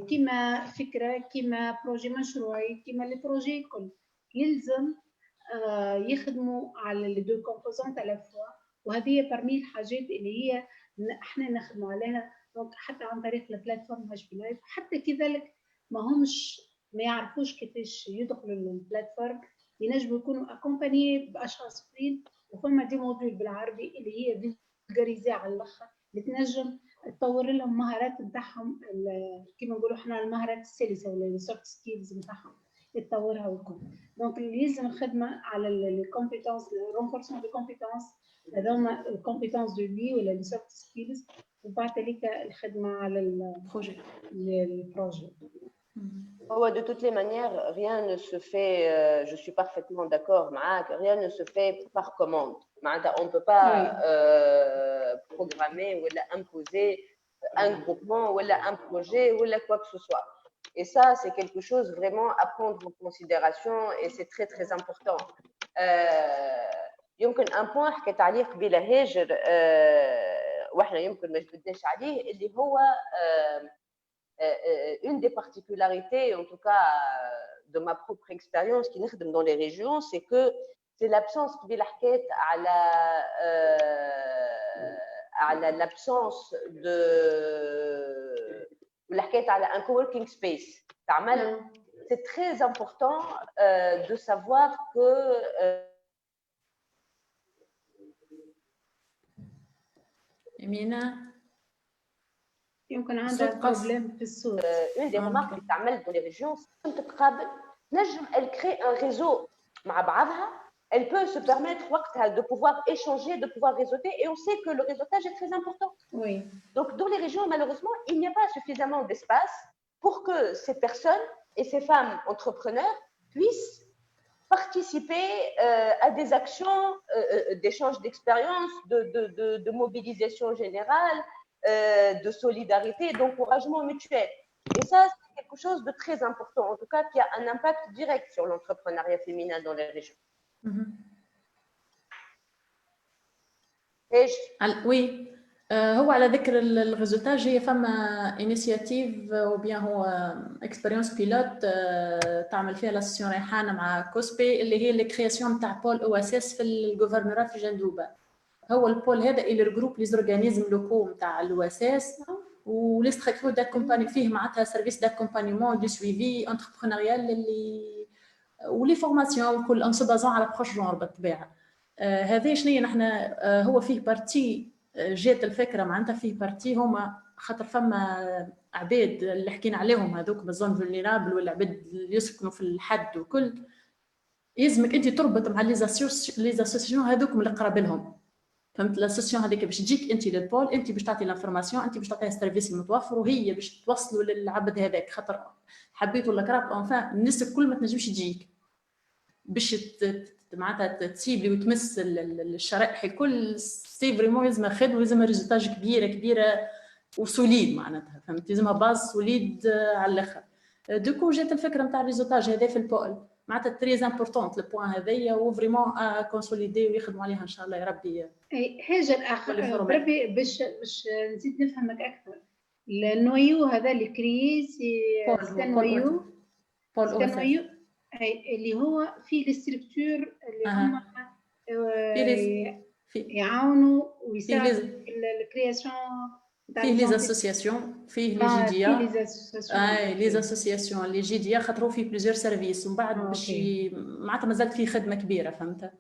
كيما فكره كيما بروجي مشروعي كيما لي بروجي الكل يلزم يخدموا على لي دو كومبوزونت على فوا وهذه برمي الحاجات اللي هي احنا نخدموا عليها دونك حتى عن طريق البلاتفورم هاش بي لايف حتى كذلك ما يعرفوش كيفاش يدخلوا للبلاتفورم ينجموا يكونوا اكومباني باشخاص اخرين وفما دي موديول بالعربي اللي هي فيلغاريزي على الاخر اللي تنجم تطور لهم مهارات نتاعهم كيما نقولوا احنا المهارات السلسه ولا السوفت سكيلز نتاعهم يتطورها ويكون دونك اللي يلزم الخدمه على الكومبيتونس الرونفورسمون دي كومبيتونس هذوما الكومبيتونس دو في ولا السوفت سكيلز وبعد ذلك الخدمه على البروجي. De toutes les manières, rien ne se fait, je suis parfaitement d'accord, rien ne se fait par commande. On ne peut pas programmer ou imposer un groupement ou un projet ou quoi que ce soit. Et ça, c'est quelque chose vraiment à prendre en considération et c'est très très important. يمكن un point حكيت عليه قبيله هاجر واحنا يمكن ما جبدناش عليه اللي هو une des particularités, en tout cas de ma propre expérience qui نخدم dans les régions, c'est que c'est l'absence على l'absence de على un coworking space. C'est très important de savoir que Emina يمكن عندها بروبليم في الصوت. une des remarques اللي تعمل dans les régions كنت تقابل نجم elle crée un réseau مع بعضها elle peut se permettre وقتها de pouvoir échanger de pouvoir réseauter et on sait que le réseautage est très important. Oui. Donc dans les régions malheureusement il n'y a pas suffisamment d'espace pour que ces personnes et ces femmes entrepreneurs puissent participer à des actions d'échange d'expérience de mobilisation générale de solidarité et d'encouragement mutuel. Et ça, c'est quelque chose de très important, en tout cas, qui a un impact direct sur l'entrepreneuriat féminin dans les régions. Oui, هو على ذكر الريزولتاج هي فما انيشياتيف وبيان هو اكسبيريونس بيلوت تعمل فيها لاسيون ريحانه مع كوسبي اللي هي الكرياسيون تاع بول او اس اس في الجوفرنورات في جندوبه. هو البول هذا اللي الجروب لي زورغانيزم لوكو نتاع الواساس ولي ستركتور داكومباني فيه معناتها سيرفيس داكومبانيمون دو سويفي انتربرونيال اللي ولي فورماسيون وكل ان سو بازون على بروش جونر بالطبيعه. هذا شنو نحن هو فيه بارتي جات الفكره معناتها فيه بارتي هما خاطر فما عباد اللي حكينا عليهم هذوك بالزون فولنيرابل ولا عباد اللي يسكنوا في الحد وكل يلزمك انت تربط مع لي زاسوسياسيون هذوك من القراب لهم. فهمت لاسوسياسيون هذيك باش تجيك انت للبول انت باش تعطي لانفورماسيون انت باش تعطيها السيرفيس المتوفر وهي باش توصلوا للعبد هذاك خاطر حبيت ولا كرهت انفان الناس الكل ما تنجمش تجيك باش معناتها تسيبلي وتمس الشرائح الكل سي فريمون لازم خدمه ولازم ريزولتاج كبيره وسوليد معناتها فهمت لازمها باز سوليد على الاخر. دوكو جات الفكره نتاع الريزولتاج هذا في البول معناتها تري امبورطونت البوان هذايا وفريمون كونسوليدي ويخدموا عليها ان شاء الله يا ربي. حاجه الاخر بربي باش نزيد نفهمك اكثر النويو هذا اللي كري سي نويو اللي هو فيه الستركتور اللي هما يعاونوا ويساعدوا في الكرياسيون فيه لي اسوسياسيون فيه لي جي دي لي اسوسياسيون لي جي دي خاطروا فيه بليزيور سيرفيس ومن بعد باش معناتها مازالت فيه خدمه كبيره فهمت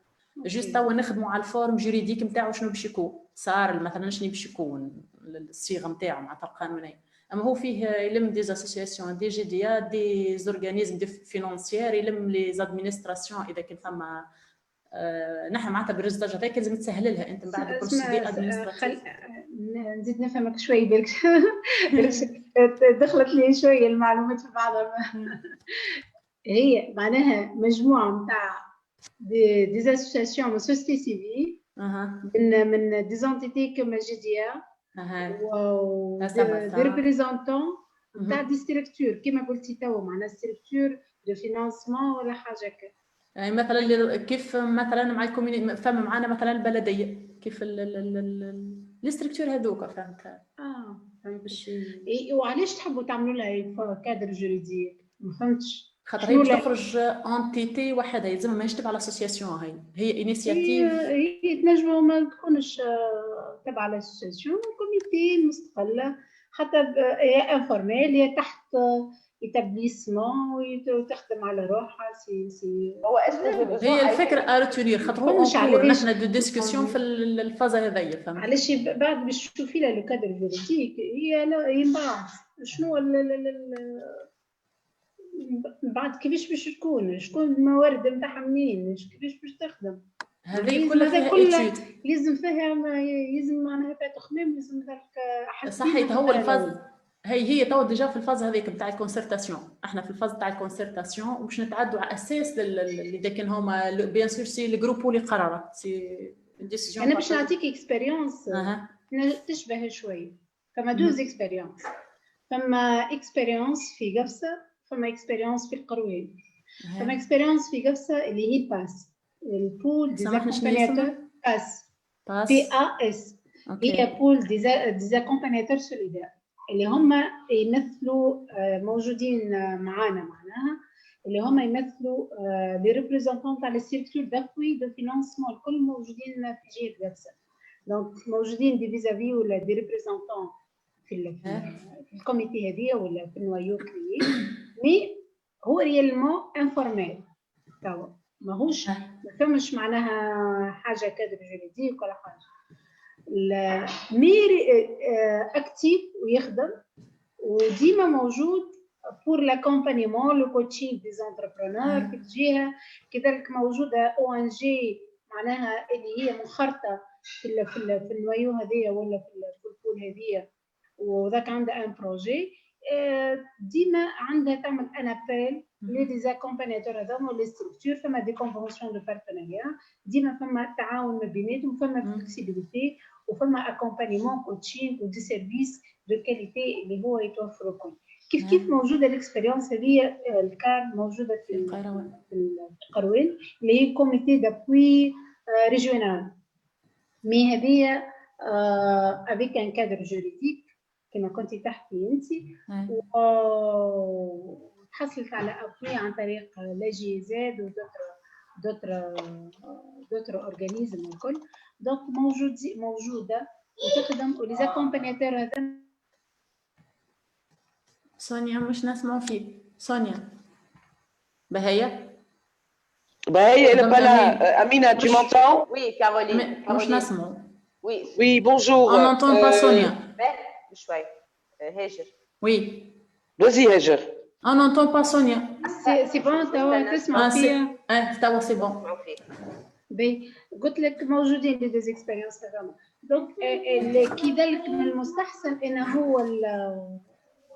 جوست توا نخدموا على الفورم جوريديك نتاعو شنو باش يكون صار مثلا شنو باش يكون الصيغه نتاعو معناتها القانونيه اما هو فيه يلم دي اسوسياسيون دي جي دي دي زورغانيزم دي فينانسيير يلم لي زادمينستراسيون اذا كان فما نحن معناتها بالريزولتاج هذاك لازم تسهل لها انت من بعد البروسيدير ادمينستراتيف. نزيد نفهمك شوي دخلت لي شويه المعلومات في بعضها هي معناها مجموعة متاع des associations من société civile من des entités comme GDA و des représentants متاع des structures كما قلتي توا معناها structure de financement ولا حاجة هكا. يعني مثلا كيف مثلا مع الكوميونيتي فهم معنا مثلا البلديه كيف الاستركتور هذوك فهمتها فهمت. وعلاش تحبوا تعملوا لها كادر جوريديك ما فهمتش خاطر هي باش تخرج انتيتي وحده يلزم ما يشتبع على الاسوسياسيون هي انيشياتيف هي تنجموا ما تكونش تبع الاسوسياسيون كوميتي مستقله حتى هي انفورميل هي تحت ايتابليسمون وتخدم على روحها سي هو هي الفكره ارتونير خاطر اونكور نحن دو ديسكسيون في الفازه هذيا فهمت علاش بعد باش تشوفي لها لو كادر جوريديك هي من بعد شنو بعد كيفاش باش تكون شكون الموارد نتاعها منين كيفاش باش تخدم هذه كلها لازم فيها لازم معناها فيها تخمام لازم ذلك صحيح هو الفاز هي تو ديجا في الفاز هذيك نتاع الكونسيرتاسيون احنا في الفاز تاع الكونسيرتاسيون وباش نتعدوا على اساس اللي كان هما بيان سور سي الجروب اللي قرر سي ديسيجن انا باش نعطيك اكسبيريونس تشبه شويه فما دوز اكسبيريونس فما اكسبيريونس في قفصه فما اكسبيريونس في القروين فما اكسبيريونس في قفصه اللي هي باس البول ديزاكومبانياتور باس بي ا اس هي بول ديزاكومبانياتور سوليدار اللي هم يمثلوا موجودين معانا معناها اللي هم يمثلوا لي ريبريزونطون تاع لي ستركتور دابوي دو فينانسمون الكل موجودين في جهه قفصه دونك موجودين دي فيزافي ولا دي ريبريزونطون في الكوميتي هذه ولا في النوايو كريي مي هو ريالمون انفورميل توا ماهوش ما فهمش معناها حاجه كادر جوريديك ولا حاجه ميري اكتيف ويخدم وديما موجود pour l'accompagnement le coaching des entrepreneurs في الجهه كذلك موجوده او ان جي معناها اللي هي منخرطه في النوايو هذيا ولا في البول هذيا وذاك عندها ان بروجي ديما عندها تعمل ان ابيل لي ديزاكومبانياتور هذوما لي ستركتور فما دي كونفونسيون دو بارتنيريا ديما فما تعاون ما بيناتهم فما فلكسيبيليتي وفما اكومبانيمون كوتشينغ ودي سيرفيس دو كاليتي اللي هو يتوفر الكل كيف موجوده الاكسبيريونس هذه الكار موجوده في القروين اللي هي كوميتي دابوي ريجيونال مي هذه افيك ان كادر جوريديك كما كنتي تحكي انت وتحصلت على ابوي عن طريق لا جي زاد ودوتر اورغانيزم الكل دونك موجوده وتخدم ولي اكومبانياتور هذا سونيا مش نسمع فيك سونيا بهية elle est pas là. Amina, tu m'entends? Oui, Caroline. مش نسمع. Oui, bonjour. On n'entend pas Sonia. شوي هاجر. Oui. Vas-y هاجر. On n'entend pas Sonia. C'est bon توا تسمع فيها. توا c'est bon. بي قلت لك موجودين لي ديز اكسبيريونس هذوما دونك كذلك من المستحسن انه هو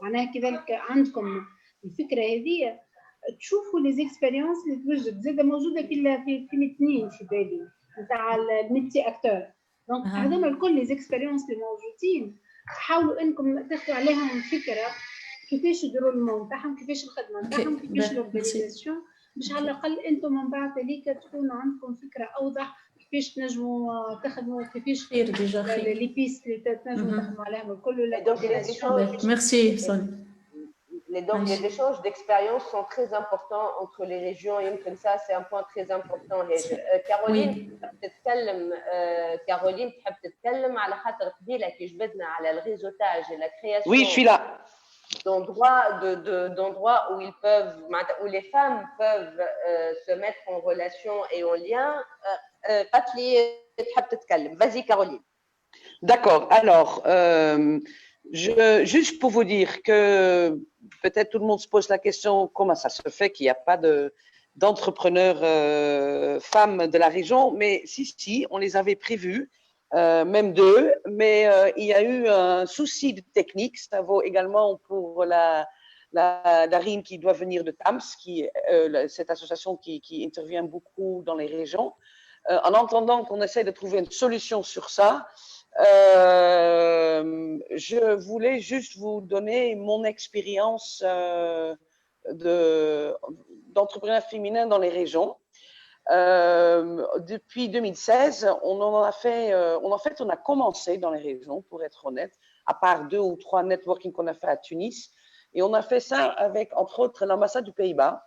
معناها كذلك عندكم الفكره هذه تشوفوا لي زيكسبيريونس اللي توجد زاده موجوده في الاثنين في بالي نتاع الميتي اكتور دونك هذوما الكل لي زيكسبيريونس اللي موجودين حاولوا انكم تاخذوا عليهم فكره كيفاش يديروا المون تاعهم كيفاش الخدمه تاعهم كيفاش الاورغانيزاسيون باش على الاقل انتم من بعد هذيك تكون عندكم فكره اوضح كيفاش تنجموا تخدموا كيفاش لي بيست اللي تنجموا تخدموا عليهم الكل ولا ميرسي سوني. Donc, les échanges d'expériences sont très importants entre les régions. Et comme ça, c'est un point très important. Caroline, Caroline, تحب تتكلم على خاطر قبيله كي جبدنا على الريزوتاج et la création. Oui, je suis là. D'endroits où ils peuvent, où les femmes peuvent se mettre en relation et en lien. تحب تتكلم. Vas-y, Caroline. D'accord. Alors, juste pour vous dire que peut-être tout le monde se pose la question comment ça se fait qu'il n'y a pas d'entrepreneurs femmes de la région, mais si, on les avait prévus, même deux, mais il y a eu un souci de technique, ça vaut également pour Darine qui doit venir de TAMS, cette association qui intervient beaucoup dans les régions. En entendant qu'on essaie de trouver une solution sur ça, je voulais juste vous donner mon expérience d'entrepreneur féminin dans les régions. Depuis 2016, on a commencé dans les régions, pour être honnête, à part 2 ou 3 networking qu'on a fait à Tunis. Et on a fait ça avec, entre autres, l'ambassade du Pays-Bas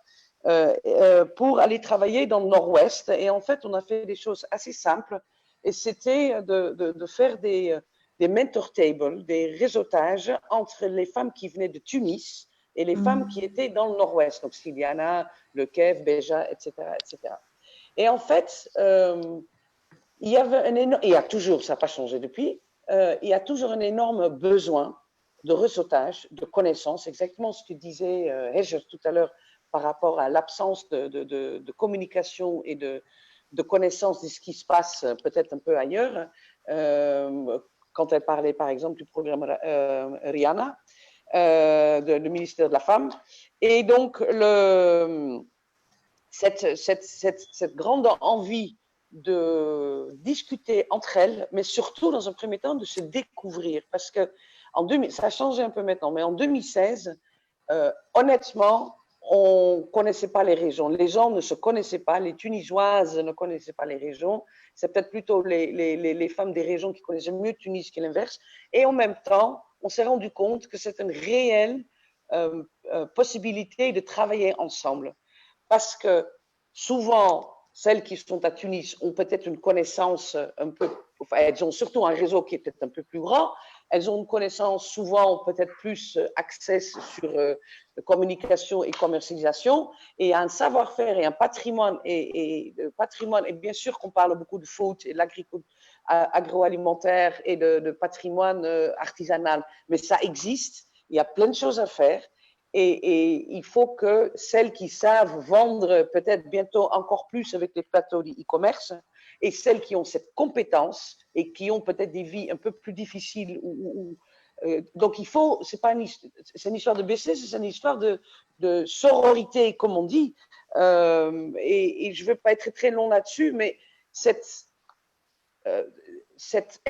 pour aller travailler dans le Nord-Ouest. Et en fait, on a fait des choses assez simples. Et c'était de faire des mentor tables, des réseautages entre les femmes qui venaient de Tunis et les femmes qui étaient dans le Nord-Ouest. Donc, Siliana, Le Kef, Béja, etc., etc. Et en fait, il y a toujours, ça n'a pas changé depuis, il y a toujours un énorme besoin de réseautage, de connaissances, exactement ce que disait Heger tout à l'heure par rapport à l'absence de communication et de connaissances de ce qui se passe peut-être un peu ailleurs, quand elle parlait par exemple du programme Rihanna, du ministère de la Femme. Et donc, cette grande envie de discuter entre elles, mais surtout dans un premier temps de se découvrir, parce que ça a changé un peu maintenant, mais en 2016, honnêtement, on ne connaissait pas les régions. Les gens ne se connaissaient pas, les Tunisoises ne connaissaient pas les régions. C'est peut-être plutôt les femmes des régions qui connaissaient mieux Tunis que l'inverse. Et en même temps, on s'est rendu compte que c'est une réelle possibilité de travailler ensemble. Parce que souvent, celles qui sont à Tunis ont peut-être une connaissance un peu, enfin, elles ont surtout un réseau qui est peut-être un peu plus grand. Elles ont une connaissance souvent peut-être plus axée sur communication et commercialisation, et un savoir-faire et un patrimoine. Et bien sûr qu'on parle beaucoup de food et de l'agriculture agroalimentaire et de patrimoine artisanal, mais ça existe. Il y a plein de choses à faire. Et il faut que celles qui savent vendre peut-être bientôt encore plus avec les plateaux d'e-commerce et celles qui ont cette compétence et qui ont peut-être des vies un peu plus difficiles. Donc, c'est une histoire de business, c'est une histoire de sororité, comme on dit. Et je ne vais pas être très long là-dessus, mais cette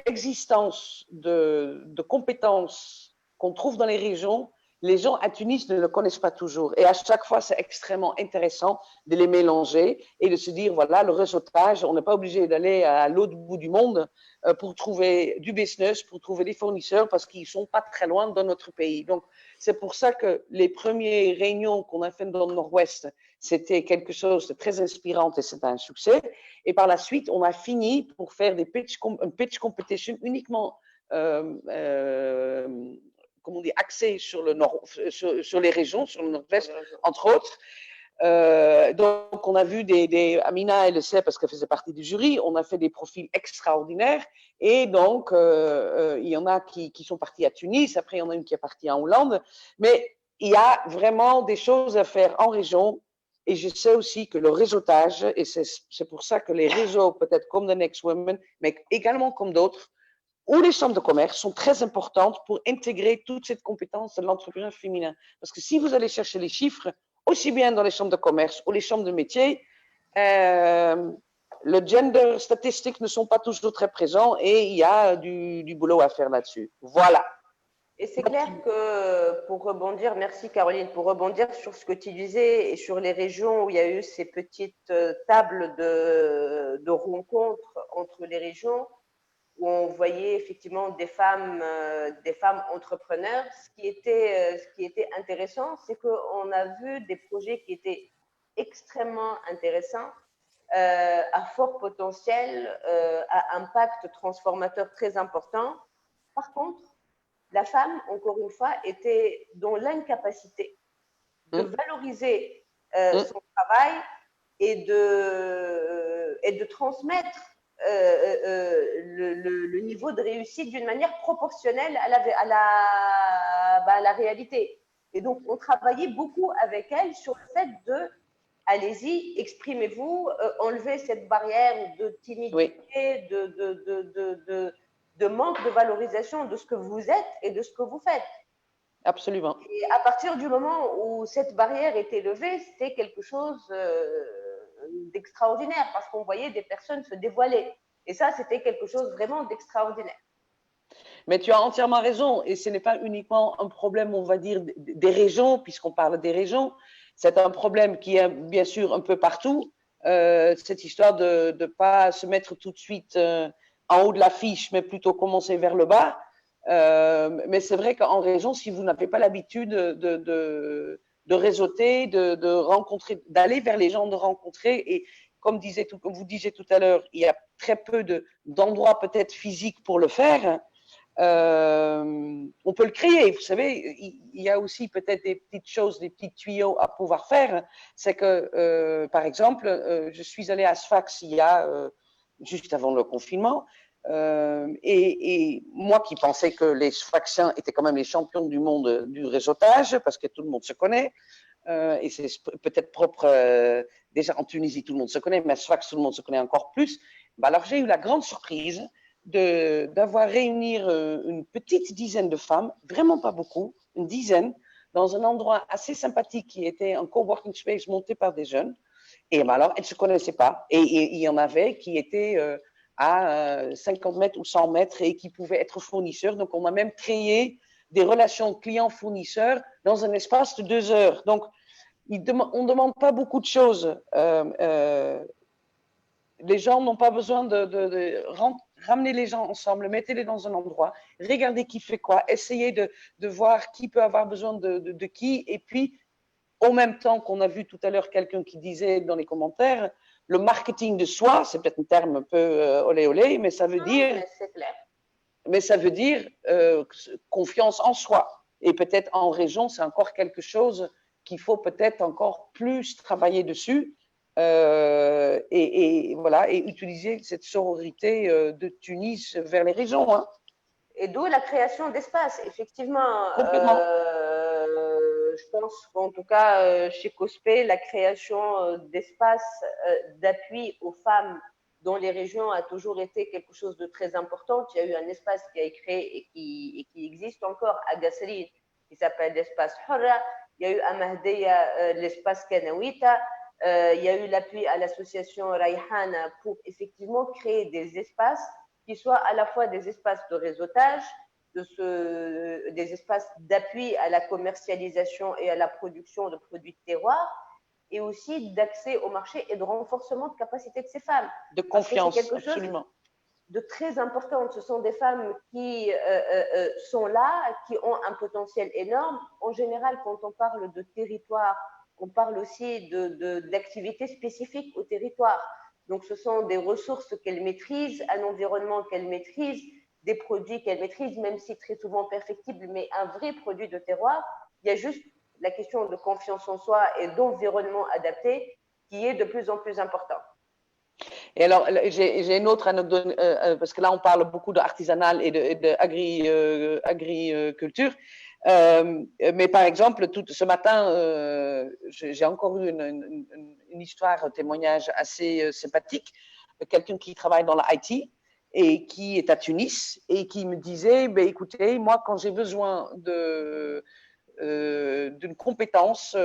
existence de compétences qu'on trouve dans les régions, les gens à Tunis ne le connaissent pas toujours. Et à chaque fois, c'est extrêmement intéressant de les mélanger et de se dire, voilà, le réseautage, on n'est pas obligé d'aller à l'autre bout du monde pour trouver du business, pour trouver des fournisseurs, parce qu'ils ne sont pas très loin dans notre pays. Donc, c'est pour ça que les premières réunions qu'on a faites dans le Nord-Ouest, c'était quelque chose de très inspirant et c'était un succès. Et par la suite, on a fini pour faire une pitch competition uniquement comme on dit, axé sur sur les régions, sur le Nord-Ouest, entre autres. Donc, on a vu Amina, elle le sait parce qu'elle faisait partie du jury, on a fait des profils extraordinaires. Et donc, il y en a qui sont partis à Tunis, après, il y en a une qui est partie en Hollande. Mais il y a vraiment des choses à faire en région. Et je sais aussi que le réseautage, et c'est pour ça que les réseaux, peut-être comme The Next Women, mais également comme d'autres, ou les chambres de commerce sont très importantes pour intégrer toute cette compétence de l'entrepreneur féminin. Parce que si vous allez chercher les chiffres, aussi bien dans les chambres de commerce ou les chambres de métier, le gender statistiques ne sont pas toujours très présents et il y a du boulot à faire là-dessus. Voilà. Et c'est clair que pour rebondir, merci Caroline, pour rebondir sur ce que tu disais et sur les régions où il y a eu ces petites tables de rencontres entre les régions, où on voyait effectivement des femmes entrepreneurs. Ce qui était intéressant, c'est qu'on a vu des projets qui étaient extrêmement intéressants, à fort potentiel, à impact transformateur très important. Par contre, la femme, encore une fois, était dans l'incapacité de valoriser son travail et de transmettre le niveau de réussite d'une manière proportionnelle à la réalité. Et donc, on travaillait beaucoup avec elle sur le fait de allez-y, exprimez-vous, enlevez cette barrière de timidité, de manque de valorisation de ce que vous êtes et de ce que vous faites. Absolument. Et à partir du moment où cette barrière était levée, c'était quelque chose d'extraordinaire parce qu'on voyait des personnes se dévoiler. Et ça, c'était quelque chose vraiment d'extraordinaire. Mais tu as entièrement raison. Et ce n'est pas uniquement un problème, on va dire, des régions, puisqu'on parle des régions. C'est un problème qui est bien sûr un peu partout. Cette histoire de ne pas se mettre tout de suite en haut de l'affiche, mais plutôt commencer vers le bas. Mais c'est vrai qu'en région, si vous n'avez pas l'habitude de réseauter, de rencontrer, d'aller vers les gens, de rencontrer, et comme vous disiez tout à l'heure, il y a très peu d'endroits peut-être physiques pour le faire. On peut le créer, vous savez, il y a aussi peut-être des petites choses, des petits tuyaux à pouvoir faire. C'est que, par exemple, je suis allée à Sfax juste avant le confinement, et moi qui pensais que les Sfaxiens étaient quand même les champions du monde du réseautage, parce que tout le monde se connaît, et c'est peut-être propre, déjà en Tunisie tout le monde se connaît, mais à Sfax tout le monde se connaît encore plus. Alors j'ai eu la grande surprise d'avoir réuni une petite dizaine de femmes, vraiment pas beaucoup, une dizaine, dans un endroit assez sympathique qui était un coworking space monté par des jeunes. Et alors, elles ne se connaissaient pas. Et il y en avait qui étaient à 50 mètres ou 100 mètres et qui pouvaient être fournisseurs. Donc, on a même créé des relations clients-fournisseurs dans un espace de 2 heures. Donc, on ne demande pas beaucoup de choses. Les gens n'ont pas besoin de ramener les gens ensemble, mettez-les dans un endroit, regardez qui fait quoi, essayez de voir qui peut avoir besoin de qui. Et puis, au même temps qu'on a vu tout à l'heure quelqu'un qui disait dans les commentaires, le marketing de soi, c'est peut-être un terme un peu olé olé, mais ça veut dire, mais ça veut dire confiance en soi. Et peut-être en région, c'est encore quelque chose qu'il faut peut-être encore plus travailler dessus. Et voilà, et utiliser cette sororité de Tunis vers les régions. Hein. Et d'où la création d'espaces, effectivement. Je pense qu'en tout cas, chez COSPE, la création d'espaces d'appui aux femmes dans les régions a toujours été quelque chose de très important. Il y a eu un espace qui a été créé et qui existe encore à Gasserine, qui s'appelle l'espace Hurra. Il y a eu à Mahdeya l'espace Kanawita. Il y a eu l'appui à l'association Rayhana pour effectivement créer des espaces qui soient à la fois des espaces de réseautage, des espaces d'appui à la commercialisation et à la production de produits de terroir, et aussi d'accès au marché et de renforcement de capacité de ces femmes. De confiance, absolument. De très important. Ce sont des femmes qui sont là, qui ont un potentiel énorme. En général, quand on parle de territoire, on parle aussi d'activités spécifiques au territoire. Donc, ce sont des ressources qu'elles maîtrisent, un environnement qu'elles maîtrisent, des produits qu'elles maîtrisent, même si très souvent perfectibles, mais un vrai produit de terroir. Il y a juste la question de confiance en soi et d'environnement adapté qui est de plus en plus important. Et alors, j'ai une autre anecdote, parce que là, on parle beaucoup d'artisanal et d'agriculture. Mais par exemple, ce matin, j'ai encore eu une histoire, un témoignage assez sympathique de quelqu'un qui travaille dans la IT et qui est à Tunis et qui me disait, écoutez, moi, quand j'ai besoin d'une compétence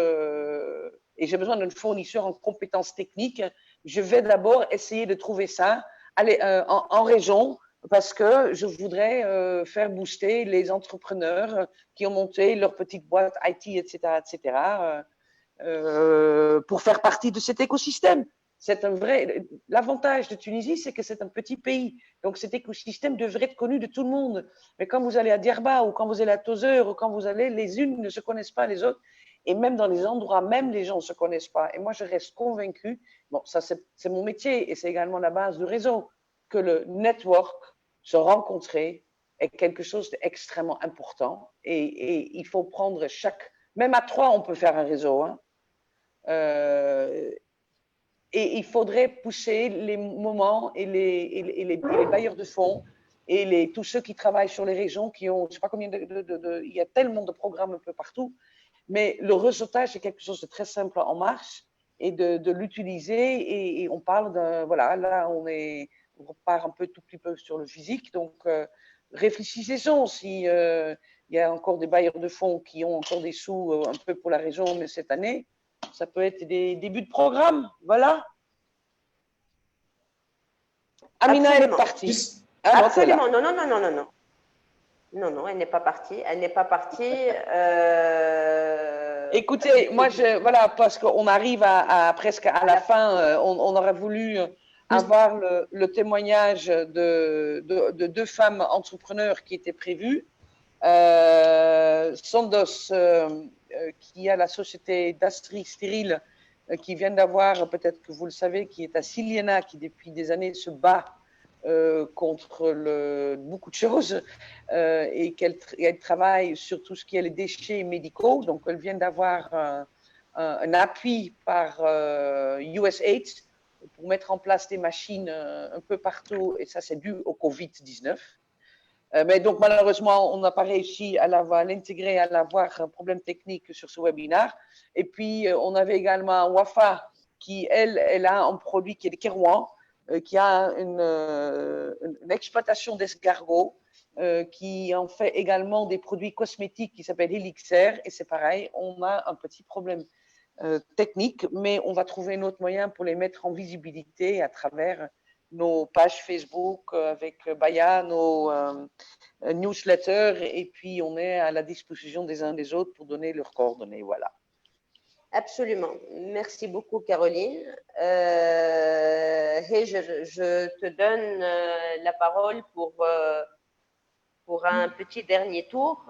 et j'ai besoin d'un fournisseur en compétences techniques, je vais d'abord essayer de trouver ça en région parce que je voudrais faire booster les entrepreneurs qui ont monté leur petite boîte IT, etc., pour faire partie de cet écosystème. L'avantage de Tunisie, c'est que c'est un petit pays. Donc, cet écosystème devrait être connu de tout le monde. Mais quand vous allez à Djerba ou quand vous allez à Tozeur ou quand vous allez, les unes ne se connaissent pas les autres. Et même dans les endroits, même les gens ne se connaissent pas. Et moi, je reste convaincue, bon, ça c'est mon métier et c'est également la base du réseau, que le network, se rencontrer, est quelque chose d'extrêmement important. Et il faut prendre même à 3, on peut faire un réseau. Hein. Et il faudrait pousser les moments et les bailleurs de fonds et tous ceux qui travaillent sur les régions qui ont, je ne sais pas combien il y a tellement de programmes un peu partout. Mais le réseautage est quelque chose de très simple en marche et de l'utiliser. Et on parle voilà, là, on repart un peu tout petit peu sur le physique. Donc, réfléchissez-en. il y a encore des bailleurs de fonds qui ont encore des sous un peu pour la région, mais cette année, ça peut être des débuts de programme. Voilà. Amina, elle est partie. Absolument. Non, non, non, non, non, non. Non, non, elle n'est pas partie. Elle n'est pas partie. Écoutez, moi, voilà, parce qu'on arrive presque à la fin, on aurait voulu avoir le témoignage de deux femmes entrepreneurs qui étaient prévues. Sandos, qui a la société d'Astri Stérile, qui vient d'avoir, peut-être que vous le savez, qui est à Siliena, qui depuis des années se bat contre beaucoup de choses et qu'elle travaille sur tout ce qui est les déchets médicaux. Donc, elle vient d'avoir un appui par USAID pour mettre en place des machines un peu partout, et ça, c'est dû au Covid-19. Mais donc, malheureusement, on n'a pas réussi à l'intégrer, à l'avoir un problème technique sur ce webinaire. Et puis, on avait également Wafa, qui, elle a un produit qui est le Kerouan, qui a une exploitation d'escargots, qui en fait également des produits cosmétiques qui s'appellent Elixir. Et c'est pareil, on a un petit problème technique, mais on va trouver un autre moyen pour les mettre en visibilité à travers nos pages Facebook avec Baya, nos newsletters, et puis on est à la disposition des uns des autres pour donner leurs coordonnées. Voilà. Absolument. Merci beaucoup, Caroline. Je te donne la parole pour un petit dernier tour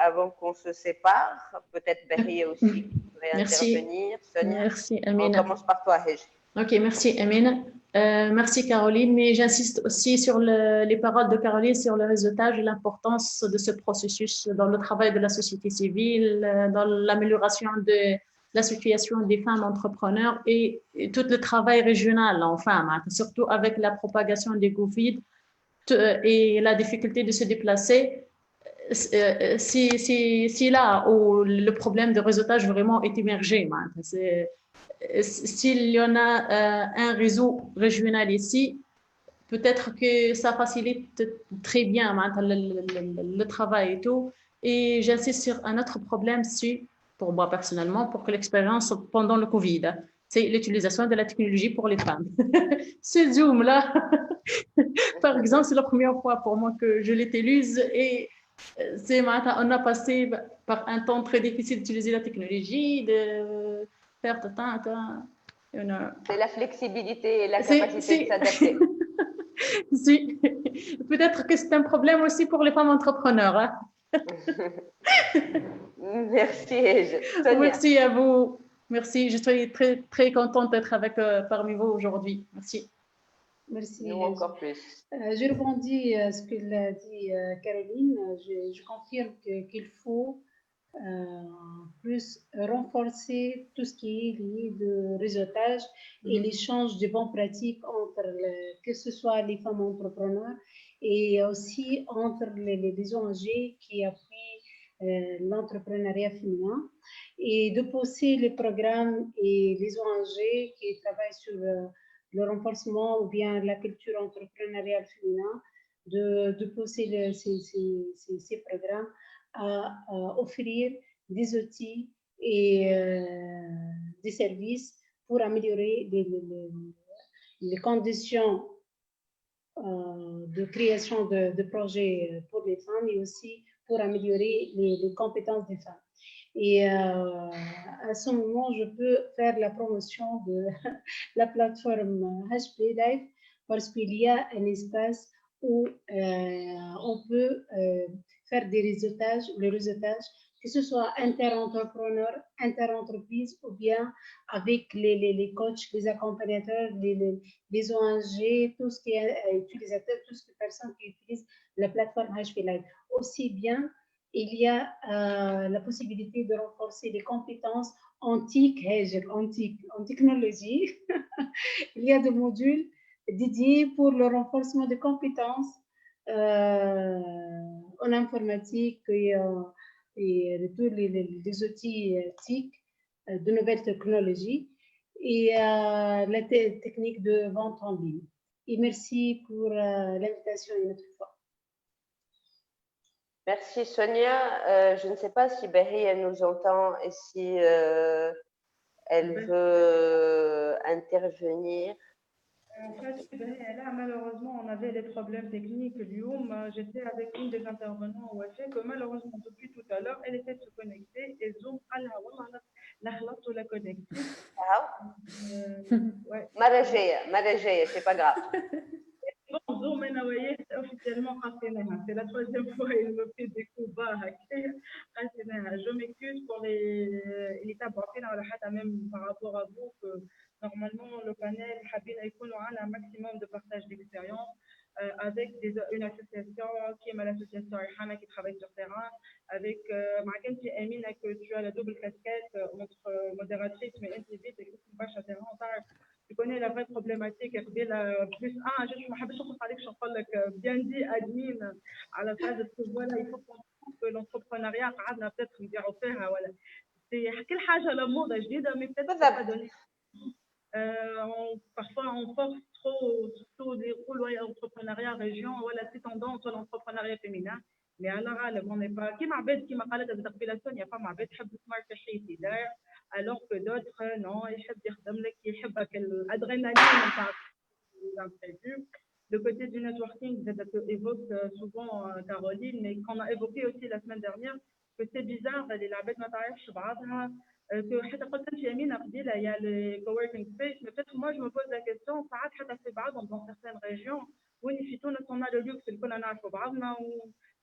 avant qu'on se sépare. Peut-être Berrier aussi qui pourrait intervenir. Sonia. Merci, Amina. On commence par toi, Hej. Ok, merci, Amina. Merci, Caroline. Mais j'insiste aussi sur les paroles de Caroline sur le réseautage et l'importance de ce processus dans le travail de la société civile, dans l'amélioration de la situation des femmes entrepreneurs et tout le travail régional, enfin, surtout avec la propagation des Covid et la difficulté de se déplacer. C'est là où le problème de réseautage vraiment est émergé. S'il y en a un réseau régional ici, peut-être que ça facilite très bien le travail et tout. Et j'insiste sur un autre problème, pour moi personnellement, pour que l'expérience pendant le Covid, c'est l'utilisation de la technologie pour les femmes. Ce Zoom-là, par exemple, c'est la première fois pour moi que je l'utilise et on a passé par un temps très difficile d'utiliser la technologie, de faire de temps. C'est la flexibilité et la capacité de s'adapter. Si. Peut-être que c'est un problème aussi pour les femmes entrepreneurs. Hein? Merci. Merci à vous. Merci. Je suis très, très contente d'être parmi vous aujourd'hui. Merci. Merci. Nous encore plus. Je rebondis à ce que l'a dit Caroline. Je confirme qu'il faut plus renforcer tout ce qui est lié de réseautage et l'échange de bonnes pratiques entre que ce soit les femmes entrepreneurs et aussi entre les ONG qui appuient l'entrepreneuriat féminin et de pousser les programmes et les ONG qui travaillent sur le renforcement ou bien la culture entrepreneuriale féminin, de pousser ces programmes à offrir des outils et des services pour améliorer les conditions de création de projets pour les femmes et aussi pour améliorer les compétences des femmes. Et à ce moment, je peux faire la promotion de la plateforme HP Live parce qu'il y a un espace où on peut faire des réseautages, le réseautage, que ce soit inter-entrepreneurs, inter-entreprises ou bien avec les coachs, les accompagnateurs, les ONG, tout ce qui est utilisateur, tout ce qui est personne qui utilise la plateforme HP Live. Aussi bien, il y a la possibilité de renforcer les compétences antiques en technologie. Il y a des modules dédiés pour le renforcement des compétences en informatique et de tous les outils TIC, de nouvelles technologies et la technique de vente en ligne. Et merci pour l'invitation une autre fois. Merci Sonia. Je ne sais pas si Bahia nous entend et si elle veut intervenir. En fait, là, malheureusement, on avait les problèmes techniques. J'étais avec une des intervenants où elle fait que malheureusement, depuis tout à l'heure, elle essaie de se connecter et Zoom, la connecter. Ouais. مرة جاية, c'est pas grave. Bon, Zoom, officiellement, c'est la troisième fois qu'il me fait des coups bas. Je m'excuse pour les étapes même par rapport à vous, que normalement, le panel, a un maximum de partage d'expérience avec une association qui est l'association Ihana qui travaille sur terrain, avec Makensi Amina, que tu as la double casquette entre modératrice, mais NTV, et que tu vas à terrain. Tu connais la vraie problématique, plus un, je me bien dit, admin, à la phase de voilà, il faut comprendre que l'entrepreneuriat, peut-être voilà. C'est quelle chose à la mode, je dis, mais peut-être pas donné. Parfois, on force trop, surtout des rôles entrepreneuriat région, voilà, c'est tendance à l'entrepreneuriat féminin. Mais alors, on n'est pas. Qui m'a dit, qui m'a parlé de la population, il n'y a pas ma bête, je suis smart d'ailleurs, alors que d'autres, non, ils aiment l'adrénaline, imprévu. Le côté du networking, vous évoque souvent Caroline, mais qu'on a évoqué aussi la semaine dernière, que c'est bizarre, les labels matériels, que il y a les coworking space, mais peut-être moi je me pose la question, dans certaines régions, où on a le luxe,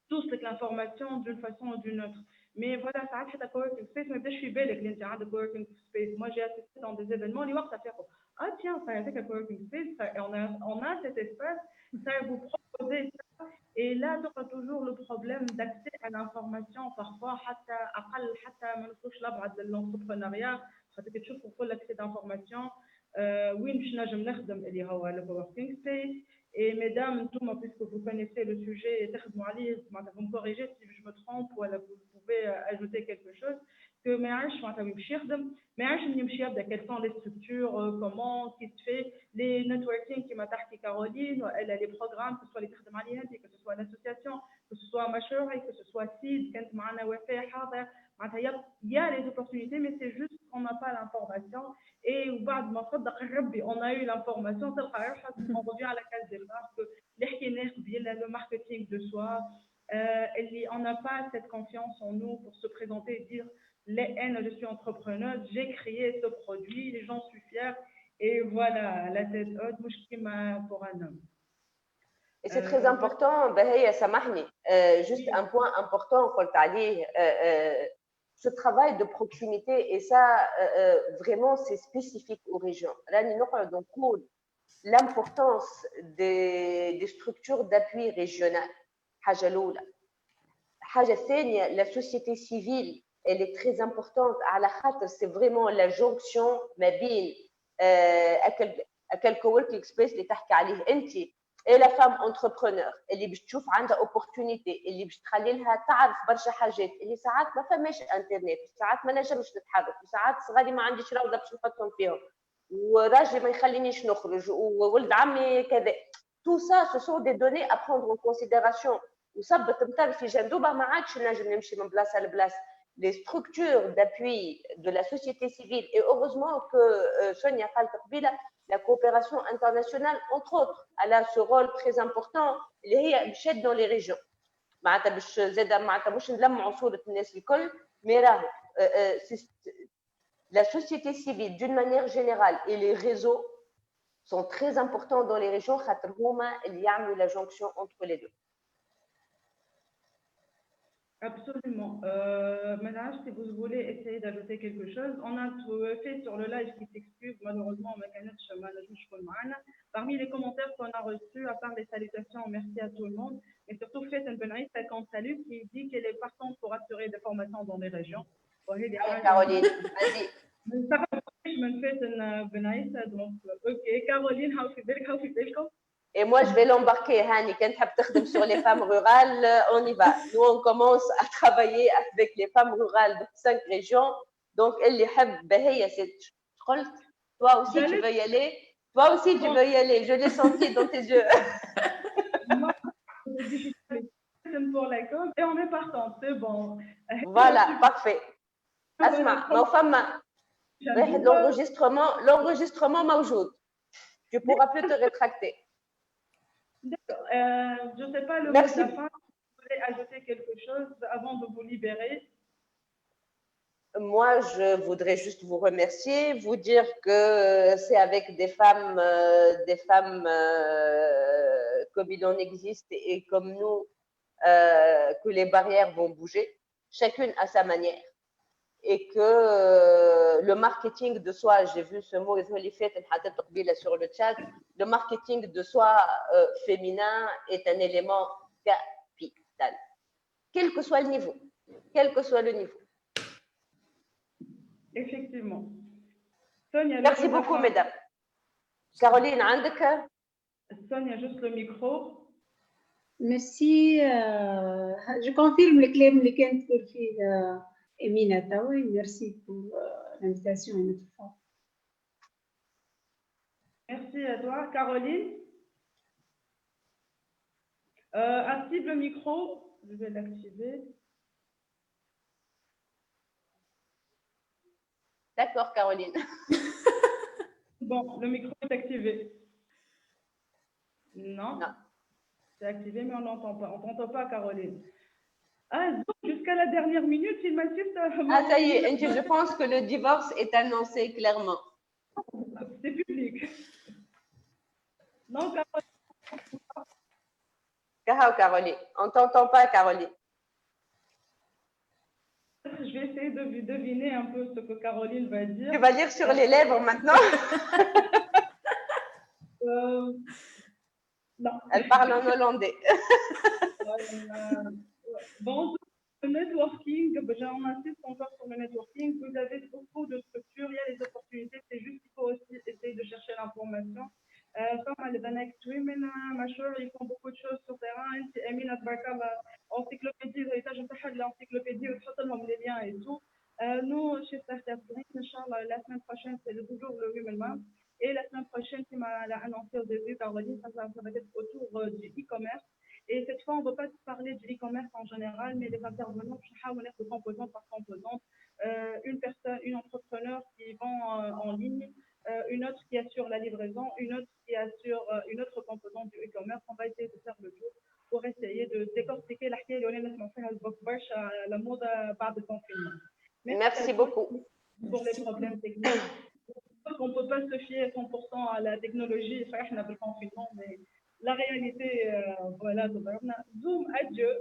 tous l'information d'une façon ou d'une autre. Mais voilà, ça a fait coworking space, mais je suis belle avec l'intérêt de coworking space. Moi j'ai assisté dans des événements, ça fait ah tiens, ça a été un coworking space, on a cet espace, ça vous proposer ça. Et là, tu as toujours le problème d'accès à l'information, parfois, l'entrepreneuriat, quelque chose pour l'accès d'information. Oui, je le coworking space. Et mesdames, puisque vous connaissez le sujet, vous me corrigez si je me trompe, ou vous pouvez ajouter quelque chose. Que quelles sont les structures, comment, qui se fait, les networking qui m'a dit Caroline, elle a les programmes, que ce soit les que ce soit l'association, que ce soit Machouri, que ce soit CID, il y a les opportunités, mais c'est juste qu'on n'a pas l'information. Et on a eu l'information, on revient à la case départ, que le marketing de soi, on n'a pas cette confiance en nous pour se présenter et dire je suis entrepreneuse, j'ai créé ce produit, les gens sont fiers, et voilà, la tête haute, pour un homme. Et c'est très important, Bahia Samahni, juste un point important, ce travail de proximité, et ça, vraiment, c'est spécifique aux régions. Là, nous l'importance des structures d'appui régionales. La société civile, elle est très importante. C'est vraiment la jonction à quel coworking space اللي تحكي عليه انت et la femme entrepreneur اللي بتشوف عندها opportunité اللي بتخلي لها تعرف برشا حاجات اللي ساعات ما فماش انترنت، ساعات ما نجمش نتحرك، وساعات صغاري ما عنديش روضه باش نحطهم فيهم، وراجلي ما يخلينيش نخرج، وولد عمي كذا. Tout ça, ce sont des données à prendre en considération. وصبت مطر في جندوبه ما عادش نجم نمشي من بلاصه لبلاصه. Les structures d'appui de la société civile, et heureusement que Sonia قالت قبيله la coopération internationale, entre autres, elle a ce rôle très important اللي هي مشات dans les régions. معناتها باش زاده معناتها مش نلمعوا صوره الناس الكل، mais راهو la société civile d'une manière générale et les réseaux sont très importants dans les régions خاطر هما اللي يعملوا la jonction entre les deux. Absolument. Maintenant, si vous voulez essayer d'ajouter quelque chose, on a fait sur le live qui s'excuse, malheureusement, parmi les commentaires qu'on a reçus, à part les salutations, merci à tout le monde, mais surtout faites une bonne qu'on salue, qui dit qu'elle est partante pour assurer des formations dans les régions. Caroline, vas-y. Je me fais une bonne donc, ok, Caroline, how you Et moi, je vais l'embarquer, Hani. Quand tu as besoin sur les femmes rurales, on y va. Nous, on commence à travailler avec les femmes rurales de 5 régions. Donc, elle les aime. Bahia, c'est toi aussi, tu veux y aller. Toi aussi, tu veux y aller. Je l'ai senti dans tes yeux. pour la com et on est partant, c'est bon. Voilà, parfait. Asma, ma femme, l'enregistrement موجود. Tu pourras plus te rétracter. D'accord. Je ne sais pas le Merci. mot de la fin. Vous voulez ajouter quelque chose avant de vous libérer? Moi, je voudrais juste vous remercier, vous dire que c'est avec des femmes comme il en existe et comme nous que les barrières vont bouger, chacune à sa manière. Et que le marketing de soi, j'ai vu ce mot sur le chat, le marketing de soi féminin est un élément capital, quel que soit le niveau, quel que soit le niveau. Effectivement. Sonia, Merci beaucoup, mesdames. Caroline, عندك؟ Sonia, juste le micro. Merci. Je confirme le claim اللي كانت تقول فيه Emina Taoui. Merci pour l'invitation une autre fois. Merci à toi. Caroline, active le micro. Je vais l'activer. D'accord, Caroline. Bon, le micro est activé. Non. Non. C'est activé, mais on n'entend pas. On n'entend pas, Caroline. Ah, jusqu'à la dernière minute, il m'insiste. Ah, ça y est, je pense que le divorce est annoncé clairement. C'est public. Non, Caroline. Caroline, on t'entend pas, Caroline. Je vais essayer de deviner un peu ce que Caroline va dire. Tu vas lire sur les lèvres maintenant? Non. Elle parle en hollandais. Bon, le networking, on insiste encore sur le networking. Vous avez beaucoup de structures, il y a les opportunités, c'est juste qu'il faut aussi essayer de chercher l'information. Comme les Banex Women, ils font beaucoup de choses sur le terrain. Emina Tbarkala, encyclopédie, l'héritage de l'encyclopédie, les liens et tout. Nous, chez Startup Green, Inch'Allah, la semaine prochaine, c'est toujours le Women Month. Et la semaine prochaine, qui m'a annoncé au début, Caroline, ça va être autour du e-commerce. Et cette fois, on ne veut pas parler du e-commerce en général, mais les intervenants, de composante par composante. Une personne, une entrepreneur qui vend en ligne, une autre qui assure la livraison, une autre qui assure une autre composante du e-commerce. On va essayer de faire le tour pour essayer de décortiquer la mode par le confinement. Merci beaucoup. Pour les problèmes techniques. On ne peut pas se fier à 100% à la technologie, le confinement, mais la réalité, voilà, Zoom, adieu.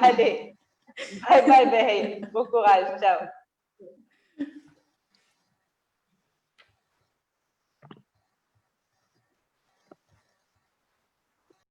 Allez, bye bye, bon courage, ciao.